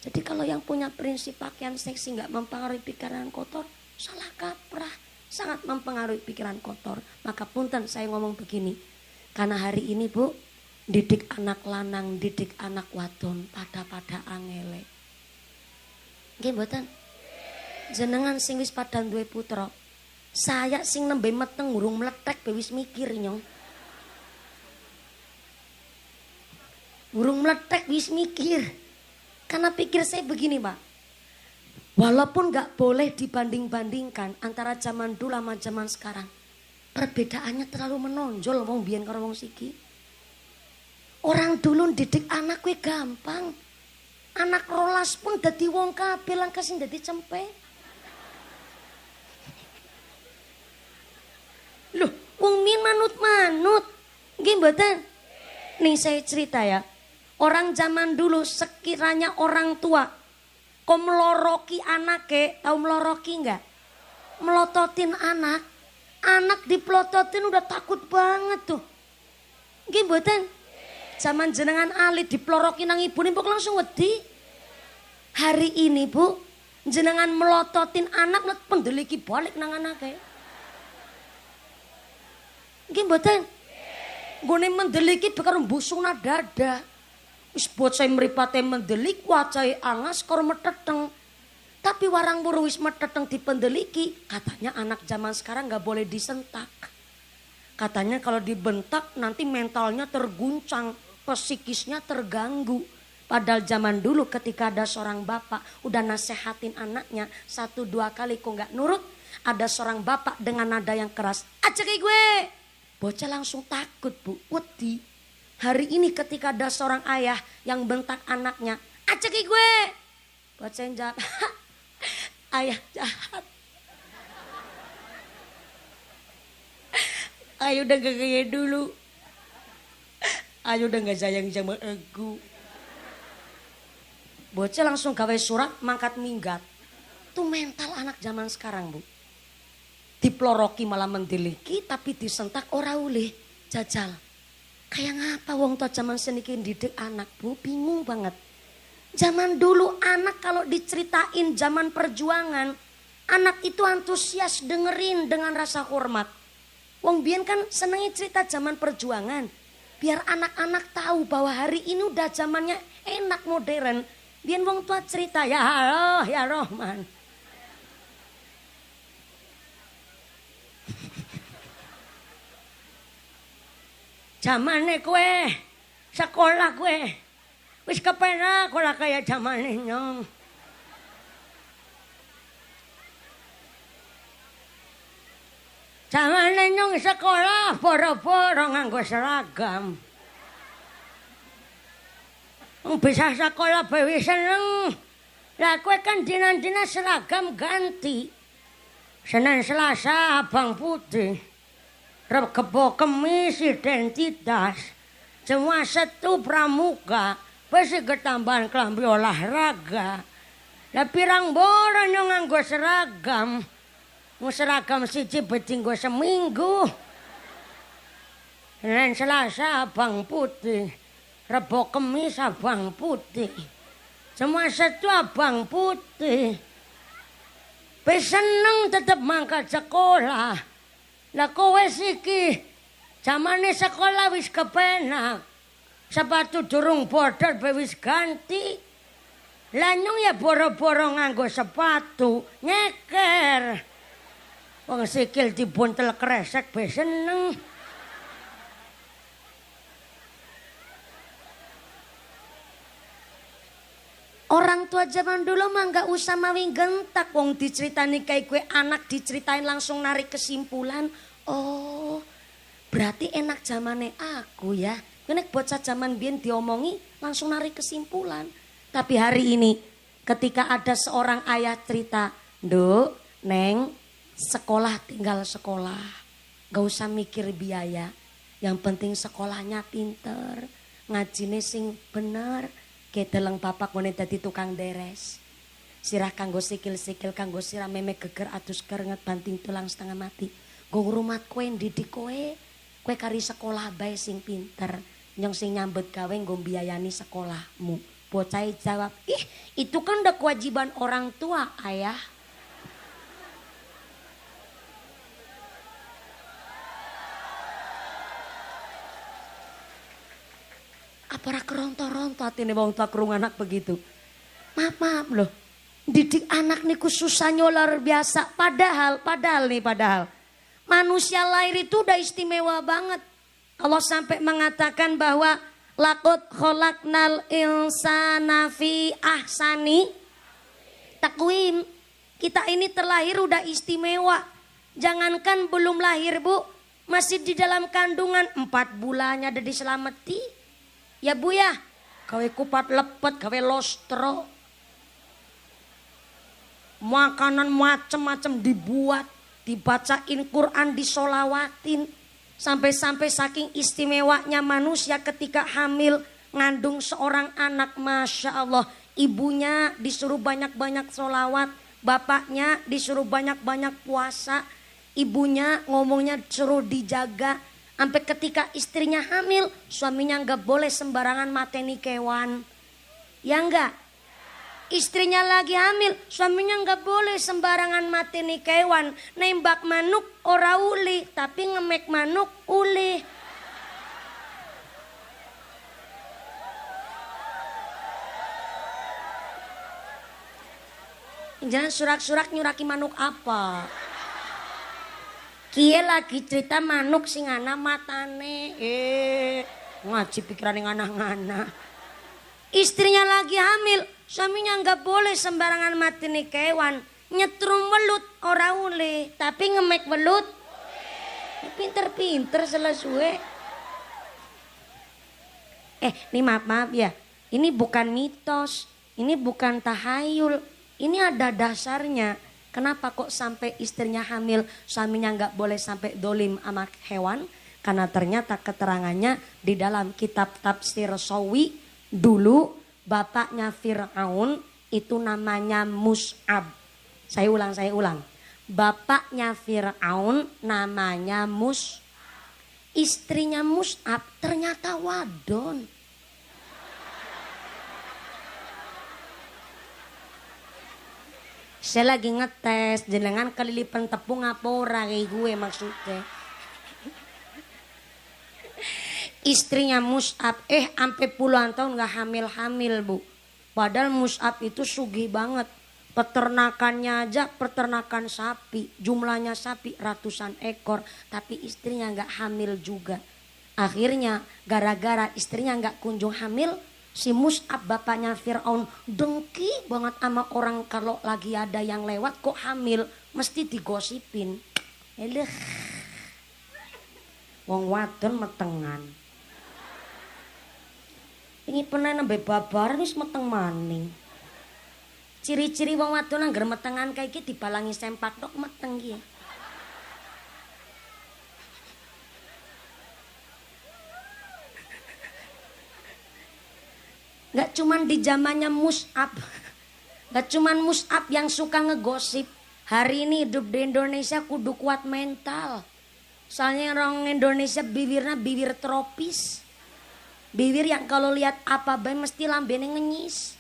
Jadi kalau yang punya prinsip pakaian seksi gak mempengaruhi pikiran kotor, salah kaprah. Sangat mempengaruhi pikiran kotor. Maka punten saya ngomong begini. Karena hari ini Bu, didik anak lanang, didik anak wadon pada angele. Nggih mboten? Jenengan sing wis padha duwe putra. Saya sing nembe meteng urung meletek wis mikir nyong. Urung meletek wis mikir. Karena pikir saya begini Pak. Walaupun gak boleh dibanding-bandingkan antara zaman dulu sama zaman sekarang. Perbedaannya terlalu menonjol wong biyen karo wong siki. Orang dulu didik anak kuwi gampang. Anak rolas pun dadi wong kabeh langkah sing dadi cempe. Wong min manut-manut. Nggih mboten? Nih saya cerita ya. Orang zaman dulu sekiranya orang tua kok meloroki anaknya, tahu meloroki enggak? Melototin anak. Anak dipelototin udah takut banget tuh. Nggih mboten? Zaman jenengan alit diploroki nang ibune kok langsung wedi. Hari ini Bu, jenengan melototin anak let pendeliki balik nang anake. Nggih mboten? Nggone mendeliki bekaro mbusungna dada. Wis bocah mripate mendelik wacahe angas karo meteteng. Tapi warang buru wis meteteng dipendeliki, katanya anak zaman sekarang nggak boleh disentak. Katanya kalau dibentak nanti mentalnya terguncang, psikisnya terganggu. Padahal zaman dulu ketika ada seorang bapak udah nasehatin anaknya 1-2 kali kok nggak nurut, ada seorang bapak dengan nada yang keras, "Ajak gue." Bocah langsung takut Bu, wedi. Hari ini ketika ada seorang ayah yang bentak anaknya, "Ajak gue." Bocah yang jawab, "Ayah jahat. Ayo udah gak kayak dulu. Ayo udah gak sayang sama aku." Bocah langsung gawe surat mangkat minggat. Itu mental anak zaman sekarang Bu. Diploroki malah mendeliki tapi disentak ora ulih. Jajal. Kayak ngapa wong tua zaman seniki didik anak Bu, bingung banget. Zaman dulu anak kalau diceritain zaman perjuangan, anak itu antusias dengerin dengan rasa hormat. Wong biyen kan senengnya cerita zaman perjuangan. Biar anak-anak tahu bahwa hari ini udah zamannya enak modern. Biyen wong tua cerita, ya Allah, ya Rahman. Zamane kue, sekolah kue, wis kepenak kolah kayak zamane nyong. Zamane nyong sekolah boro-boro nganggo seragam. Bisa sekolah bae seneng. Lah kowe kan dina-dina seragam ganti. Senin Selasa abang putih. Rebo kemis identitas. Semua Setu pramuka. Wis ketambahan klambi olahraga. Lah pirang boro nyong nganggo seragam. Mau seragam siji betinggo seminggu. Senin Selasa abang putih. Rebo kemis abang putih. Semua Setu abang putih. Seneng tetep mangkat sekolah. Lah kowe siki zamane sekolah wis kepenak. Sepatu durung bodor wis ganti. Lah nyong ya boro-boro nganggo sepatu nyeker. Wong sikil dibuntel kresek be seneng. Orang tua zaman dulu mah nggak usah mawi gentak, wong diceritani kayak gue anak diceritain langsung narik kesimpulan. Oh, berarti enak zamane aku ya. Nek bocah zaman biyen diomongi langsung narik kesimpulan. Tapi hari ini ketika ada seorang ayah cerita, "Nduk, Neng, sekolah tinggal sekolah. Gak usah mikir biaya. Yang penting sekolahnya pinter, ngajine sing bener." Kedeleng bapak ngene dadi tukang deres. Sirah kanggo sikil-sikil kanggo sirah meme geger adus keringet banting tulang setengah mati. Nggo ngrumat kowe ndidik kowe. Kowe kari sekolah bae sing pinter. Nyong sing nyambet gawe nggo mbiayani sekolahmu. Bocah jawab, "Ih, itu kan udah kewajiban orang tua, Ayah." Apara keronto-ronto atine wong tua krungu anak begitu. Maaf loh. Didik anak niku susahnya luar biasa. Padahal manusia lahir itu udah istimewa banget. Allah sampai mengatakan bahwa laqad khalaqnal insana fi ahsani taqwim. Kita ini terlahir udah istimewa. Jangankan belum lahir Bu, masih di dalam kandungan 4 bulannya udah diselamati. Ya Bu ya, gawe kupat lepet, gawe lostro. Makanan macem-macem dibuat, dibacain Quran, disolawatin. Sampai-sampai saking istimewanya manusia ketika hamil ngandung seorang anak, Masya Allah. Ibunya disuruh banyak-banyak sholawat, bapaknya disuruh banyak-banyak puasa, ibunya ngomongnya suruh dijaga. Sampai ketika istrinya hamil, suaminya nggak boleh sembarangan mateni kewan. Ya enggak? Istrinya lagi hamil, suaminya nggak boleh sembarangan mateni kewan. Nembak manuk ora uli, tapi ngemek manuk uli. Jangan surak-surak nyuraki manuk apa? Kie lagi cerita manuk sing ana matane. Ngaji pikiran yang ngana-ngana. Istrinya lagi hamil, suaminya nggak boleh sembarangan mateni kewan. Nyetrum welut ora ule, tapi ngemek welut. Pinter-pinter selesai. Ini maaf ya. Ini bukan mitos, ini bukan tahayul. Ini ada dasarnya. Kenapa kok sampai istrinya hamil, suaminya nggak boleh sampai dolim sama hewan? Karena ternyata keterangannya di dalam kitab tafsir Sawi. Dulu bapaknya Fir'aun itu namanya Mus'ab. Saya ulang. Bapaknya Fir'aun namanya Istrinya Mus'ab ternyata wadon. Saya lagi ngetes, jenengan kelilipan tepung apa ora kayak gue maksudnya. Istrinya Mus'ab, sampai puluhan tahun gak hamil-hamil bu. Padahal Mus'ab itu sugih banget. Peternakannya aja peternakan sapi. Jumlahnya sapi ratusan ekor. Tapi istrinya gak hamil juga. Akhirnya gara-gara istrinya gak kunjung hamil. Si Mus'ab bapaknya Fir'aun dengki banget sama orang kalau lagi ada yang lewat kok hamil. Mesti digosipin. Wong wadon metengan. Ini pernah nembe babar wis meteng maning. Ciri-ciri wong wadon angger metengan kayak iki dibalangi sempak tok meteng iki. Gak cuman di zamannya Mus'ab. Gak cuman Mus'ab yang suka ngegosip. Hari ini hidup di Indonesia kudu kuat mental. Soalnya orang Indonesia bibirnya bibir tropis. Bibir yang kalau lihat apa bae mesti lambene ngenyis.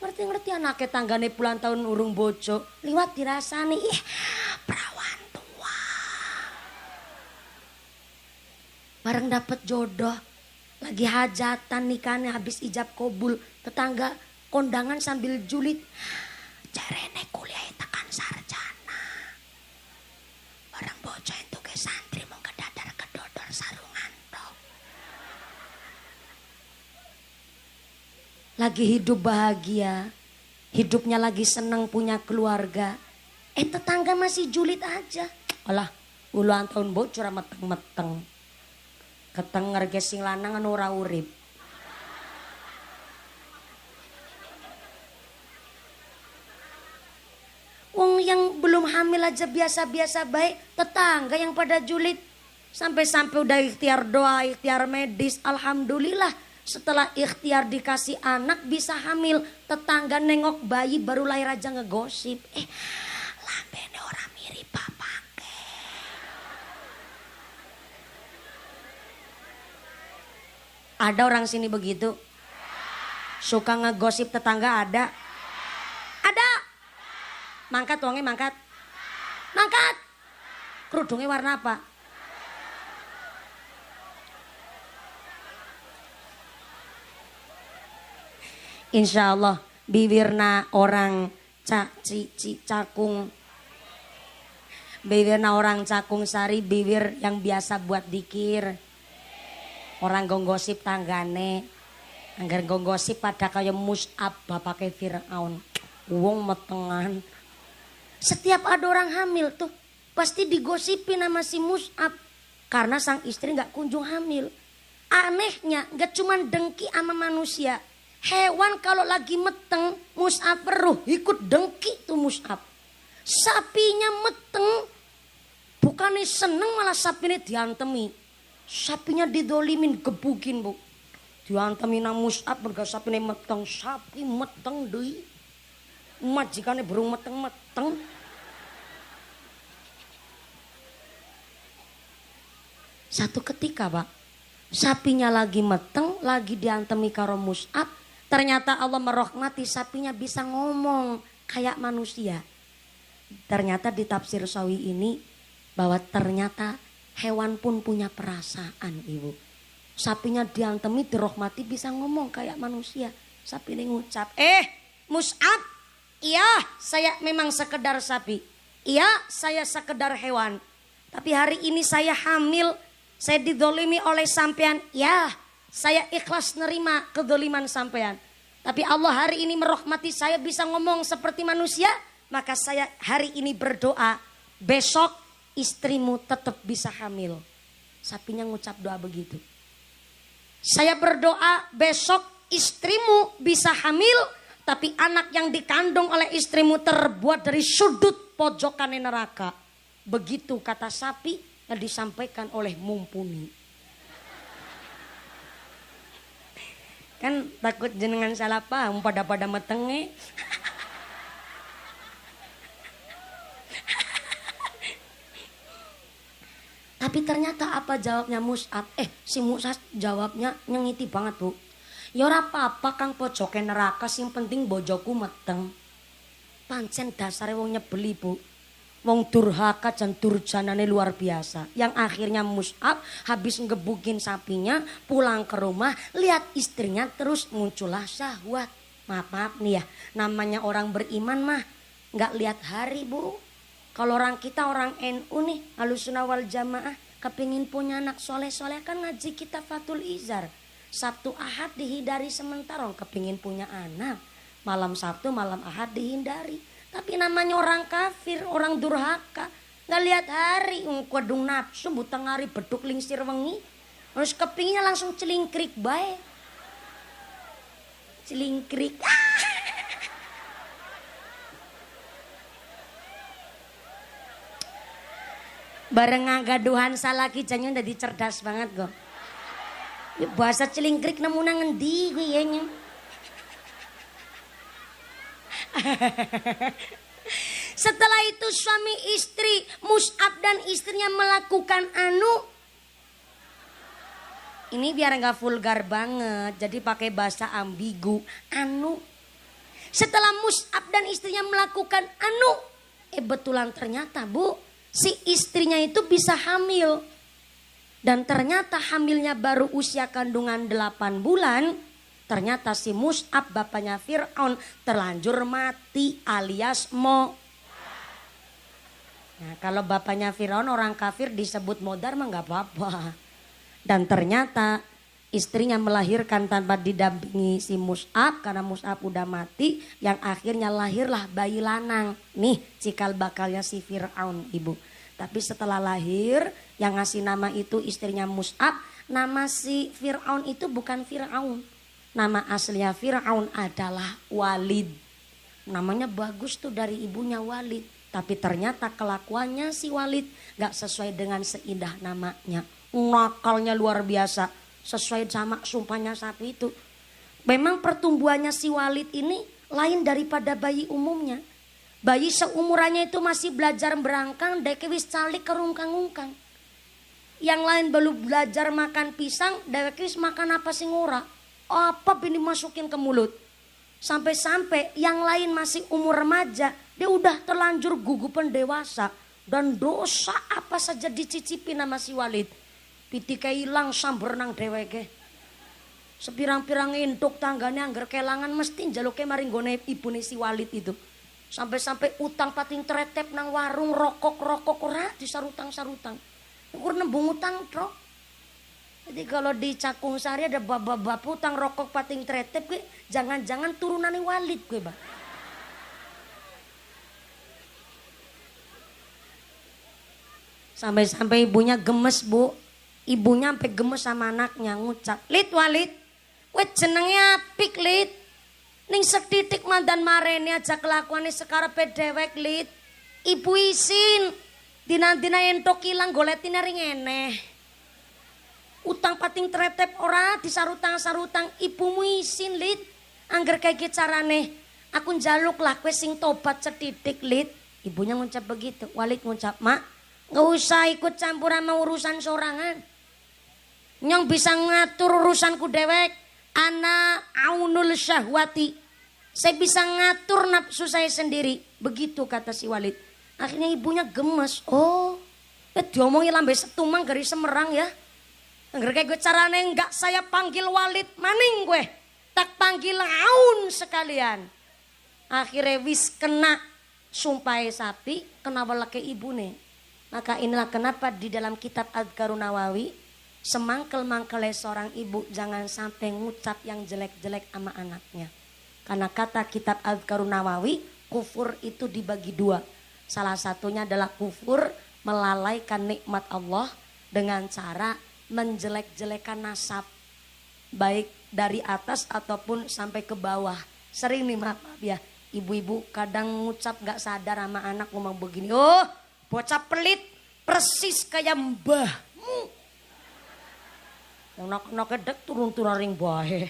Ngerti-ngerti anaknya tanggane puluhan tahun urung bojo. Liwat dirasani, perawan tua. Bareng dapet jodoh. Lagi hajatan nikahnya habis ijab kabul. Tetangga kondangan sambil julid. Jarene kuliah tekan sarjana. Bareng bojo itu ke santri mau kedadar kedodor sarungan tok. Lagi hidup bahagia, hidupnya lagi seneng punya keluarga. Tetangga masih julid aja. Alah, puluhan tahun bocor meteng-meteng. Ketenger gesing lanang anu ora urip. Wong yang belum hamil aja biasa-biasa baik, tetangga yang pada julid. Sampai-sampai udah ikhtiar doa, ikhtiar medis, alhamdulillah. Setelah ikhtiar dikasih anak bisa hamil, tetangga nengok bayi baru lahir aja ngegosip. Lambene orang mirip bapake. Ada orang sini begitu? Suka ngegosip tetangga ada? Ada. Mangkat wongnya mangkat. Mangkat. Kerudungnya warna apa? Insya Allah bibirna orang cakung. Bibirna orang cakung sari, bibir yang biasa buat dikir. Orang gonggosip tanggane. Anggar gonggosip pada kaya Mus'ab bapake Fir'aun. Wong metengan. Setiap ada orang hamil tuh pasti digosipin sama si Mus'ab. Karena sang istri gak kunjung hamil. Anehnya gak cuman dengki sama manusia. Hewan kalau lagi meteng, Mus'ab peruh, ikut dengki tuh Mus'ab. Sapinya meteng, Bukannya seneng malah sapine diantemi. Sapinya didolimin, gebukin bu. Diantemi nang Mus'ab merga sapine meteng. Sapi meteng deui. Majikane burung meteng-meteng. Satu ketika pak, sapinya lagi meteng, lagi diantemi karo Mus'ab. Ternyata Allah merahmati sapinya bisa ngomong kayak manusia. Ternyata di tafsir Sawi ini bahwa ternyata hewan pun punya perasaan ibu. Sapinya diantemi dirahmati bisa ngomong kayak manusia. Sapi ini ngucap, Mus'ab, iya saya memang sekedar sapi. Iya saya sekedar hewan. Tapi hari ini saya hamil. Saya didolimi oleh sampean. Ya, saya ikhlas nerima kedoliman sampean. Tapi Allah hari ini merahmati saya bisa ngomong seperti manusia. Maka saya hari ini berdoa. Besok istrimu tetap bisa hamil. Sapinya ngucap doa begitu. Saya berdoa besok istrimu bisa hamil. Tapi anak yang dikandung oleh istrimu terbuat dari sudut pojokan neraka. Begitu kata sapi yang disampaikan oleh Mumpuni. Kan takut jenengan salah paham pada metenge. Tapi ternyata apa jawabnya Mus'ab? Si Mus'ab jawabnya nyengiti banget bu. Ya ora apa-apa kang pojoke neraka sing penting bojoku meteng. Pancen dasare wong nyebeli bu. Wong durhaka dan durjanane luar biasa. Yang akhirnya Mus'ab habis ngebukin sapinya pulang ke rumah. Lihat istrinya terus muncullah syahwat. Maaf nih ya. Namanya orang beriman mah gak lihat hari bu. Kalau orang kita orang NU nih. Ahlussunnah wal Jamaah. Kepingin punya anak soleh-soleh kan ngaji kita Fathul Izar. Sabtu Ahad dihindari sementara. Kepingin punya anak. Malam Sabtu malam Ahad dihindari. Tapi namanya orang kafir, orang durhaka. Gak lihat hari, kudu nafsu, butang hari beduk lingsir wengi. Terus kepingnya langsung celingkrik bae. Celingkrik. Bareng ngagaduhan salaki jangan udah cerdas banget kok. Bahasa celingkrik nemu ngendi gue ya. Setelah itu suami istri Mus'ab dan istrinya melakukan ini biar gak vulgar banget, jadi pakai bahasa ambigu. Setelah Mus'ab dan istrinya melakukan betulan ternyata bu, si istrinya itu bisa hamil. Dan ternyata hamilnya baru usia kandungan 8 bulan. Ternyata si Mus'ab bapaknya Fir'aun terlanjur mati alias Nah kalau bapaknya Fir'aun orang kafir disebut modar mah gak apa-apa. Dan ternyata istrinya melahirkan tanpa didampingi si Mus'ab karena Mus'ab udah mati. Yang akhirnya lahirlah bayi lanang. Nih cikal bakalnya si Fir'aun ibu. Tapi setelah lahir yang ngasih nama itu istrinya Mus'ab. Nama si Fir'aun itu bukan Fir'aun. Nama aslinya Fir'aun adalah Walid. Namanya bagus tuh dari ibunya Walid. Tapi ternyata kelakuannya si Walid gak sesuai dengan seindah namanya. Nakalnya luar biasa. Sesuai sama sumpahnya sapi itu. Memang pertumbuhannya si Walid ini lain daripada bayi umumnya. Bayi seumurannya itu masih belajar berangkang. Deke wis calik kerungkang-ungkang. Yang lain belum belajar makan pisang. Deke wis makan apa sing ora. Apa ini masukin ke mulut. Sampai-sampai yang lain masih umur remaja. Dia udah terlanjur gugupan dewasa. Dan dosa apa saja dicicipi nama si Walid. Pitika hilang samber nang dheweke. Sepirang-pirang induk tanggane angger kelangan mesti njaluke maring gone ibune si Walid itu. Sampai-sampai utang pating tretep nang warung rokok-rokok ora disarutang-sarutang. Ukur nembung utang trok. Jadi kalau di Cakung Sari ada bapak-bapak utang rokok pating tretep gue, jangan-jangan turunannya Walid gue bang. Sampai-sampai ibunya gemes bu. Ibunya sampai gemes sama anaknya ngucap. Lid Walid, weh jenengnya apik Lid. Ning setitik mandan mareni aja kelakuannya sekarepe dewek Lid. Ibu isin. Dina-dina entok ilang goletine ring eneh. Utang pating tretep ora disarutang-sarutang ibumu isin Lid. Angger kayak carane aku njaluk lah kowe sing tobat setitik Lid. Ibunya ngucap begitu. Walid ngucap, "Mak, nggak usah ikut campur sama urusan sorangan. Nyong bisa ngatur urusanku dewek. Ana aunul syahwati. Saya bisa ngatur nafsu saya sendiri." Begitu kata si Walid. Akhirnya ibunya gemes. Oh, diomongin lambe setumang dari Semerang ya. Angger kayak gue carane enggak saya panggil Walid maning gue. Tak panggil Aun sekalian. Akhirnya wis kena sumpai sapi, kena weleke ibune. Maka inilah kenapa di dalam kitab Adhkarun Nawawi, semangkel-mangkele seorang ibu jangan sampai ngucap yang jelek-jelek sama anaknya. Karena kata kitab Adhkarun Nawawi, kufur itu dibagi dua. Salah satunya adalah kufur melalaikan nikmat Allah dengan cara menjelek-jelekan nasab. Baik dari atas ataupun sampai ke bawah. Sering nih maaf ya, ibu-ibu kadang ngucap gak sadar sama anak ngomong begini. Oh, bocah pelit persis kayak mbahmu. Anak-anak kedek turun-turun ring bahe.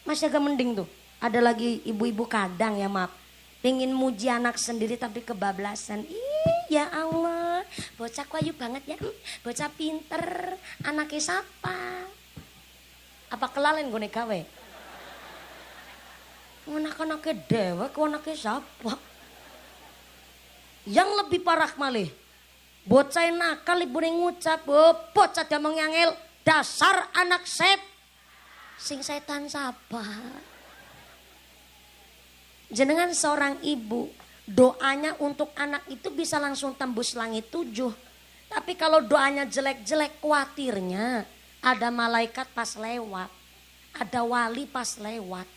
Masih agak mending tuh. Ada lagi ibu-ibu kadang ya maaf. Pengen muji anak sendiri tapi kebablasan. Ih ya Allah, bocah kuayu banget ya. Bocah pinter, anaknya siapa? Apa kelalen gue gawe? Anak-anaknya dewa, anaknya siapa? Yang lebih parah malih, bocah nakal ibu ngucap, oh, bocah damang yangel, dasar anak sep, sing setan siapa? Jenengan seorang ibu, doanya untuk anak itu bisa langsung tembus langit 7. Tapi kalau doanya jelek-jelek, khawatirnya ada malaikat pas lewat, ada wali pas lewat.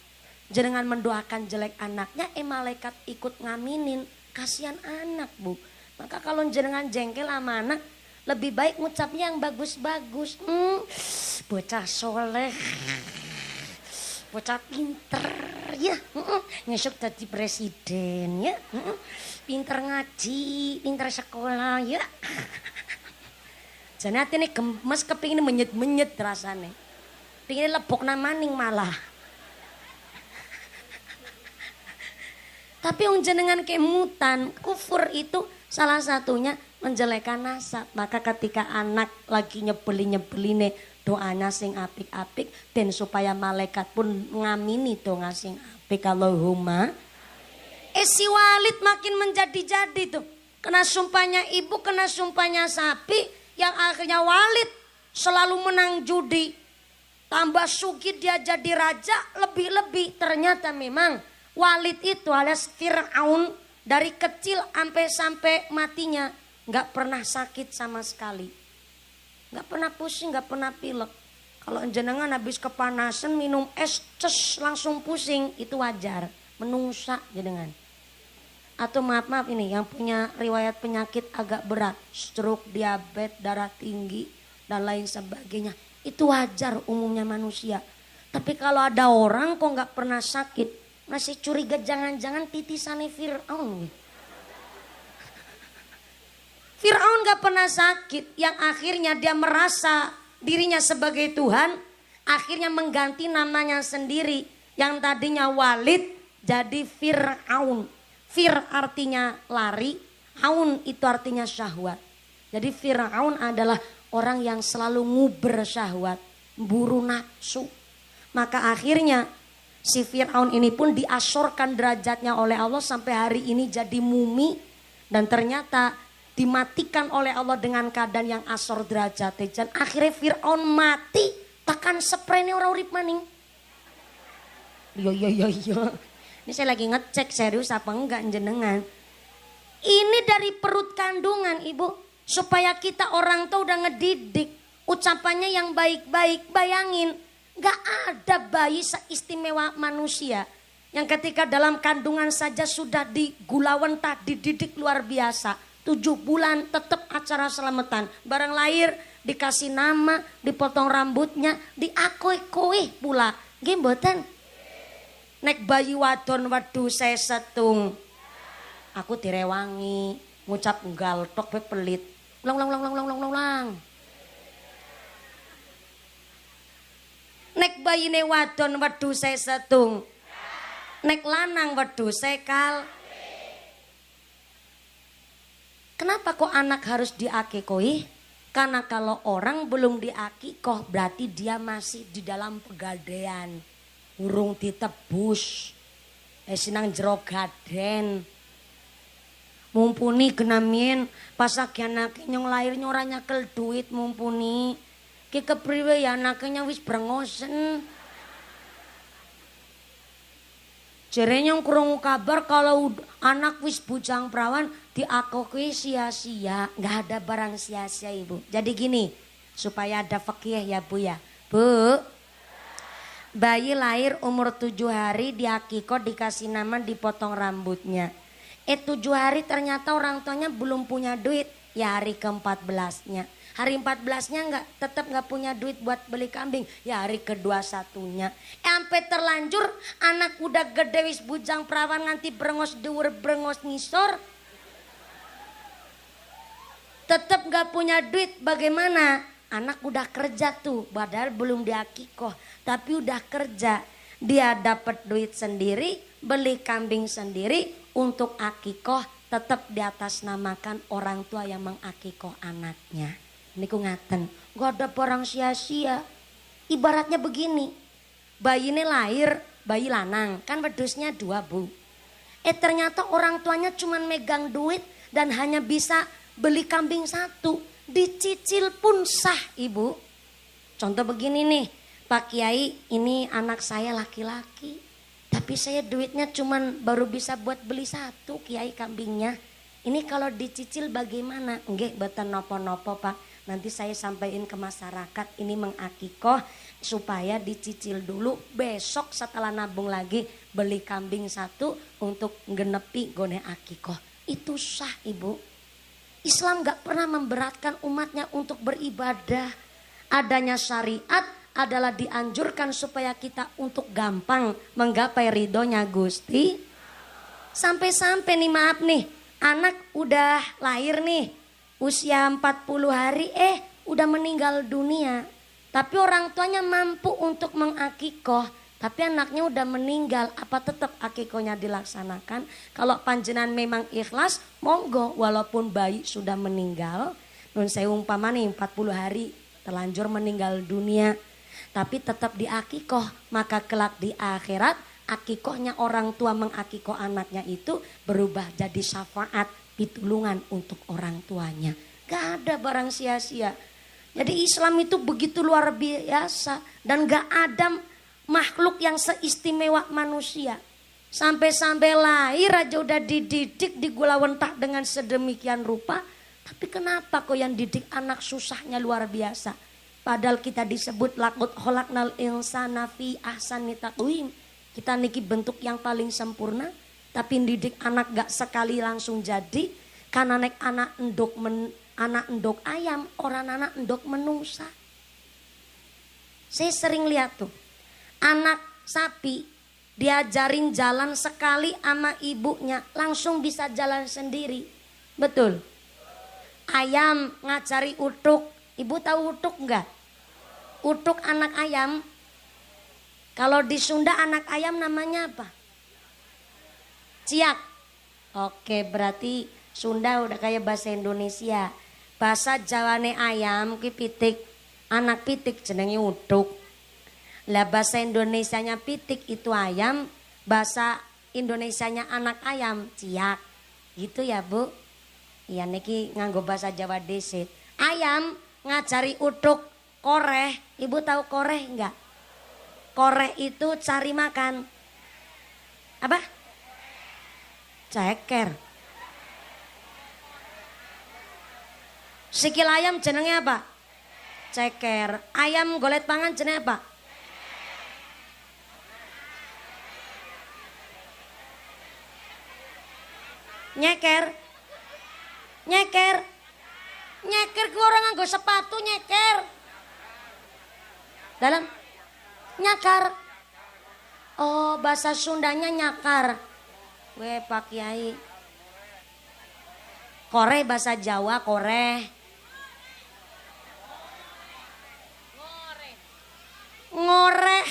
Jenengan mendoakan jelek anaknya, malaikat ikut ngaminin, kasihan anak bu. Maka kalau jenengan jengkel sama anak, lebih baik ngucapnya yang bagus-bagus. Bocah soleh, bocah pinter ya, nyesuk jadi presiden ya, pinter ngaji, pinter sekolah ya. Jadi hati ini gemes kepingin menyet-menyet rasanya, pingin lebok namaning malah. Tapi yang jenengan kemutan, kufur itu salah satunya menjelekan nasab. Maka ketika anak lagi nyebeli-nyebeline, doanya sing apik-apik dan supaya malaikat pun ngamini doa sing apik. Allahumma. Si Walid makin menjadi-jadi tuh. Kena sumpahnya ibu, kena sumpahnya sapi, yang akhirnya Walid selalu menang judi. Tambah sugih dia jadi raja, lebih-lebih. Ternyata memang Walid itu alias Fir'aun dari kecil sampai matinya nggak pernah sakit sama sekali. Nggak pernah pusing, nggak pernah pilek. Kalau jenengan habis kepanasan minum es ces langsung pusing, itu wajar. Menungsa jenengan. Atau maaf ini yang punya riwayat penyakit agak berat, stroke, diabetes, darah tinggi dan lain sebagainya. Itu wajar umumnya manusia. Tapi kalau ada orang kok nggak pernah sakit, masih curiga jangan-jangan titisannya Fir'aun. Fir'aun gak pernah sakit, yang akhirnya dia merasa dirinya sebagai Tuhan, akhirnya mengganti namanya sendiri. Yang tadinya Walid jadi Fir'aun. Fir artinya lari, aun itu artinya syahwat. Jadi Fir'aun adalah orang yang selalu nguber syahwat, buru nafsu. Maka akhirnya si Fir'aun ini pun diasorkan derajatnya oleh Allah sampai hari ini jadi mumi. Dan ternyata dimatikan oleh Allah dengan keadaan yang asor derajatnya. Dan akhirnya Fir'aun mati, tekan seprene ora urip maning. Yo. Ini saya lagi ngecek serius apa enggak jenengan. Ini dari perut kandungan ibu. Supaya kita orang tua udah ngedidik. Ucapannya yang baik-baik. Bayangin. Gak ada bayi seistimewa manusia yang ketika dalam kandungan saja sudah digulawentah, dididik luar biasa. 7 bulan tetap acara selamatan. Barang lahir dikasih nama, dipotong rambutnya, diakui-kui pula. Gimboten? Nek bayi wadon waduh saya setung. Aku direwangi, ngucap galtok pe pelit. Ulang. Nek bayine wadon wedhuse setung. Nek lanang wedhuse kal. Kenapa kok anak harus diakikoi? Karena kalau orang belum diakikoh berarti dia masih di dalam pegadaian. Urung ditebus. Sinang jero gaden. Mumpuni genamien pas lagi anake nyong lahir ora nyakel duit mumpuni. Ki kepriwe ya anaknya wis brengosen. Jere nyong krungu kabar kalau anak wis bujang perawan diakoki sia-sia, nggak ada barang sia-sia ibu. Jadi gini, supaya ada fikih ya bu ya. Bu, bayi lahir umur 7 hari diakiko dikasih nama dipotong rambutnya. 7 hari ternyata orang tuanya belum punya duit, ya hari ke-14-nya. Hari 14-nya tetap nggak punya duit buat beli kambing. Ya hari ke-21-nya. Sampai terlanjur anak udah gede wis bujang perawan nganti brengos dhuwur brengos ngisor. Tetap nggak punya duit, bagaimana? Anak udah kerja tuh, padahal belum diakikoh, tapi udah kerja. Dia dapat duit sendiri, beli kambing sendiri untuk akikoh, tetap diatasnamakan orang tua yang mengakikoh anaknya. Niku ngaten, gak ada orang sia-sia. Ibaratnya begini, bayi ini lahir, bayi lanang, kan wedusnya 2 bu. Ternyata orang tuanya cuma megang duit dan hanya bisa beli kambing 1. Dicicil pun sah ibu. Contoh begini nih, Pak Kiai ini anak saya laki-laki. Tapi saya duitnya cuma baru bisa buat beli 1 Kiai kambingnya. Ini kalau dicicil bagaimana? Nggih, boten nopo-nopo Pak. Nanti saya sampaikan ke masyarakat ini mengakikoh supaya dicicil dulu. Besok setelah nabung lagi beli kambing 1 untuk genepi gone akikoh. Itu sah ibu. Islam gak pernah memberatkan umatnya untuk beribadah. Adanya syariat adalah dianjurkan supaya kita untuk gampang menggapai ridhonya Gusti. Sampai-sampai nih maaf nih, anak udah lahir nih, usia 40 hari udah meninggal dunia. Tapi orang tuanya mampu untuk mengakikoh, tapi anaknya udah meninggal, apa tetap akikohnya dilaksanakan? Kalau panjenengan memang ikhlas, monggo walaupun bayi sudah meninggal. Nun saya umpama nih 40 hari terlanjur meninggal dunia, tapi tetap diakikoh, maka kelak di akhirat akikohnya orang tua mengakikoh anaknya itu berubah jadi syafaat pitulungan untuk orang tuanya. Gak ada barang sia-sia. Jadi Islam itu begitu luar biasa dan gak ada makhluk yang seistimewa manusia. Sampai-sampai lahir aja udah dididik, digulawentak dengan sedemikian rupa. Tapi kenapa kok yang didik anak susahnya luar biasa? Padahal kita disebut laqad khalaqnal insana fi ahsani taqwim. Kita niki bentuk yang paling sempurna, tapi didik anak gak sekali langsung jadi. Karena nek anak endok ayam, orang anak endok menungsa. Saya sering lihat tuh, anak sapi diajarin jalan sekali sama ibunya, langsung bisa jalan sendiri. Betul. Ayam ngajari utuk, ibu tahu utuk enggak? Utuk anak ayam. Kalau di Sunda anak ayam namanya apa? Ciak. Oke, berarti Sunda udah kayak bahasa Indonesia. Bahasa Jawane ayam ki pitik, anak pitik jenenge utuk. Lah bahasa Indonesianya pitik itu ayam, bahasa Indonesianya anak ayam ciak. Gitu ya, Bu? Iya niki nganggo bahasa Jawa desit. Ayam ngajari utuk koreh. Ibu tahu koreh enggak? Koreh itu cari makan. Apa? Ceker. Sikil ayam jenenge apa? Ceker. Ayam golet pangan jenenge apa? Nyeker. Nyeker. Nyeker ku orang nganggo sepatu nyeker. Dalam nyakar. Oh, bahasa Sundanya nyakar. Weh Pak Kiai. Koreh bahasa Jawa, koreh. Ngoreh.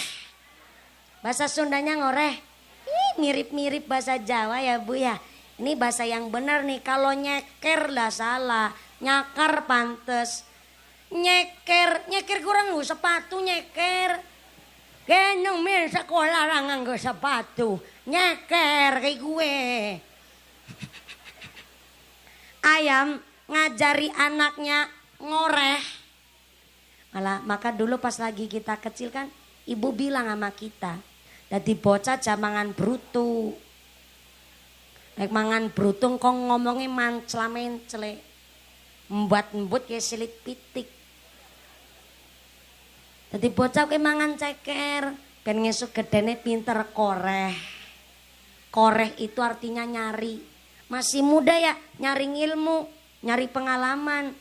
Bahasa Sundanya ngoreh. Ih, mirip-mirip bahasa Jawa ya Bu ya. Ini bahasa yang benar nih. Kalau nyeker lah salah. Nyakar pantes. Nyeker kurang sepatu nyeker. Genyong min sekolah orang nganggo sepatu. Nyeker kayak gue. Ayam ngajari anaknya ngoreh. Malah maka dulu pas lagi kita kecil kan ibu bilang sama kita. Dadi bocah jamangan brutu. Nek mangan brutung kok ngomongnya mancela-mencele. Mbut-mbut kayak silit pitik. Dadi bocah kayak mangan ceker. Ben ngesuk gedene pinter koreh. Koreh itu artinya nyari. Masih muda ya nyari ilmu, nyari pengalaman,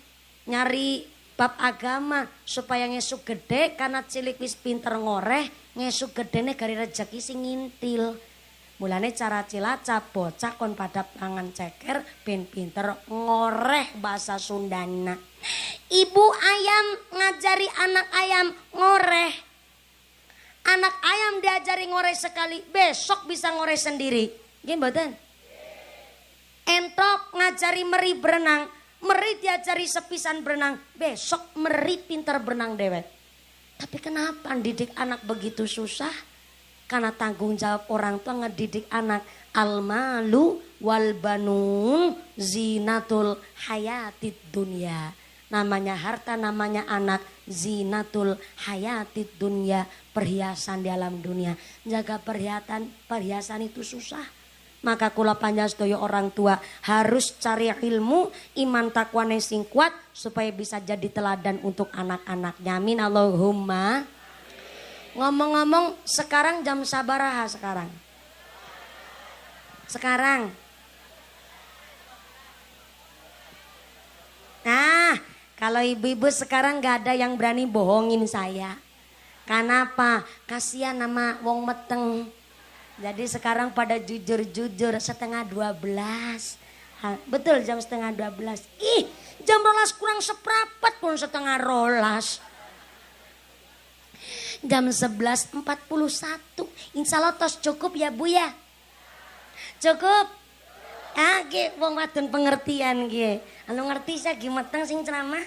nyari bab agama supaya ngesuk gede karena cilik wis pinter ngoreh, ngesuk gedene gari rejeki sing ngintil. Mulane cara Cilacap bocah kon pada pangan ceker ben pinter ngoreh bahasa Sundana. Ibu ayam ngajari anak ayam ngoreh. Anak ayam diajari ngoreh sekali, besok bisa ngoreh sendiri. Nggih mboten? Entok ngajari meri berenang, meri diajari sepisan berenang, besok meri pinter berenang dewet. Tapi kenapa didik anak begitu susah? Karena tanggung jawab orang tua ngedidik anak. Al-malu wal banun zinatul hayatid dunya. Namanya harta, namanya anak, zinatul hayatid dunya, perhiasan di alam dunia. Jaga perhiasan itu susah. Maka kula panjenengan orang tua harus cari ilmu, iman takwane sing kuat supaya bisa jadi teladan untuk anak-anaknya. Amin Allahumma. Ngomong-ngomong sekarang jam sabaraha sekarang? Sekarang. Nah, kalau ibu-ibu sekarang gak ada yang berani bohongin saya. Kenapa? Kasihan nama wong meteng. Jadi sekarang pada jujur-jujur 11:30. Betul jam 11:30. Ih, jam 12 kurang seperempat pun 11:30. Jam 11:41. Insya Allah tos cukup ya Bu ya. Cukup. Ah, ge wong wadon pengertian ge. Anu ngerti saya ge meteng sing ceramah.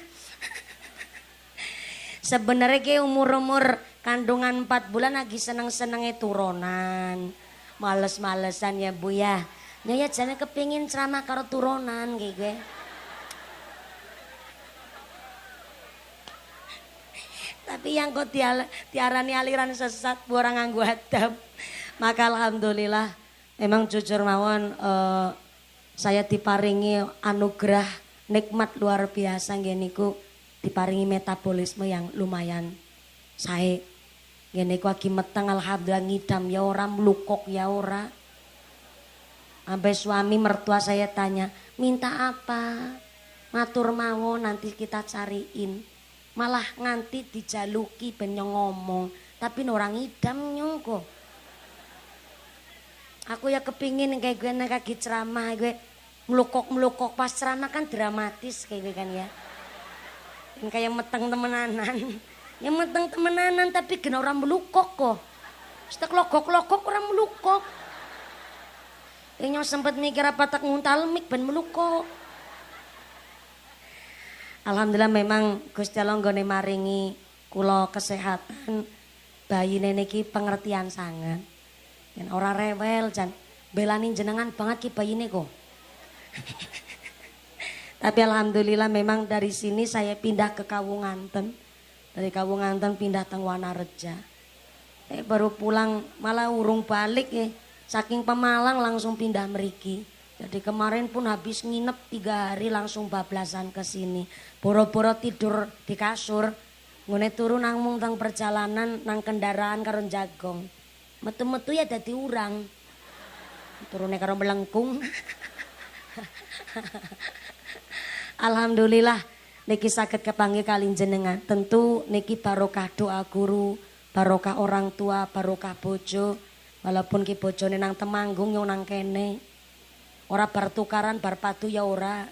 Sebenarnya ge umur-umur kandungan 4 bulan lagi seneng-senengnya turunan. Males-malesan ya Bu ya. Nyaya jangan kepingin ceramah karo turunan gue. Tapi yang kok tiarani aliran sesat bu orang nganggo adab. Maka alhamdulillah memang jujur mawon saya diparingi anugerah nikmat luar biasa nggih niku, diparingi metabolisme yang lumayan sae. Ngene ku lagi meteng alhamdulillah ngidam ya ora, melukok ya ora. Sampai suami mertua saya tanya, "Minta apa?" Matur mawon nanti kita cariin. Malah nganti dijaluki ben ngomong, tapi orang ngidam nyongko. Aku ya kepingin kayak gue kaki ceramah gue melukok pas ceramah kan dramatis kayak gue kan ya. Kayak meteng temenanan. Yang meteng temenanan tapi kena orang melukok kok. Setek logok-logok orang melukok. Yang sempat mikir apa tak nguntal mik ben melukok. Alhamdulillah memang Gusti Allah nggone maringi kula kesehatan. Bayi niki pengertian sangat. Dan orang rewel jan belani jenengan banget ki bayine kok. Tapi alhamdulillah memang dari sini saya pindah ke Kawunganten. Dari Kawunganten pindah teng Wanareja. Baru pulang malah urung balik ya. Saking Pemalang langsung pindah meriki. Jadi kemarin pun habis nginep 3 hari langsung bablasan ke sini. Boro-boro tidur di kasur. Ngene turu nang mung teng perjalanan nang kendaraan karo jagong. Metu-metu ya dadi urang. Turune karo melengkung. Alhamdulillah niki saged kepanggih kalih jenengan. Tentu niki barokah doa guru, barokah orang tua, barokah bojo. Walaupun ki bojone nang Temanggung yo nang kene. Ora bar tukaran bar padu ya ora.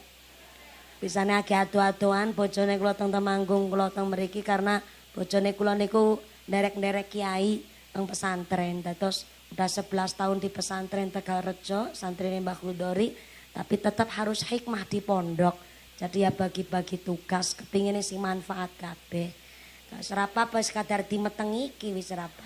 Bisane agak adu-aduan bojone kula teng Temanggung kula teng mriki karena bojone kula niku nderek-nderek kiai teng pesantren. Terus udah 11 tahun di pesantren Tegalrejo, santrine Mbah Khudori, tapi tetap harus hikmah di pondok. Jadi ya bagi-bagi tugas, kepingin sing manfaat kabeh. Gak serapa apa sekadar dimeteng iki wis serapa.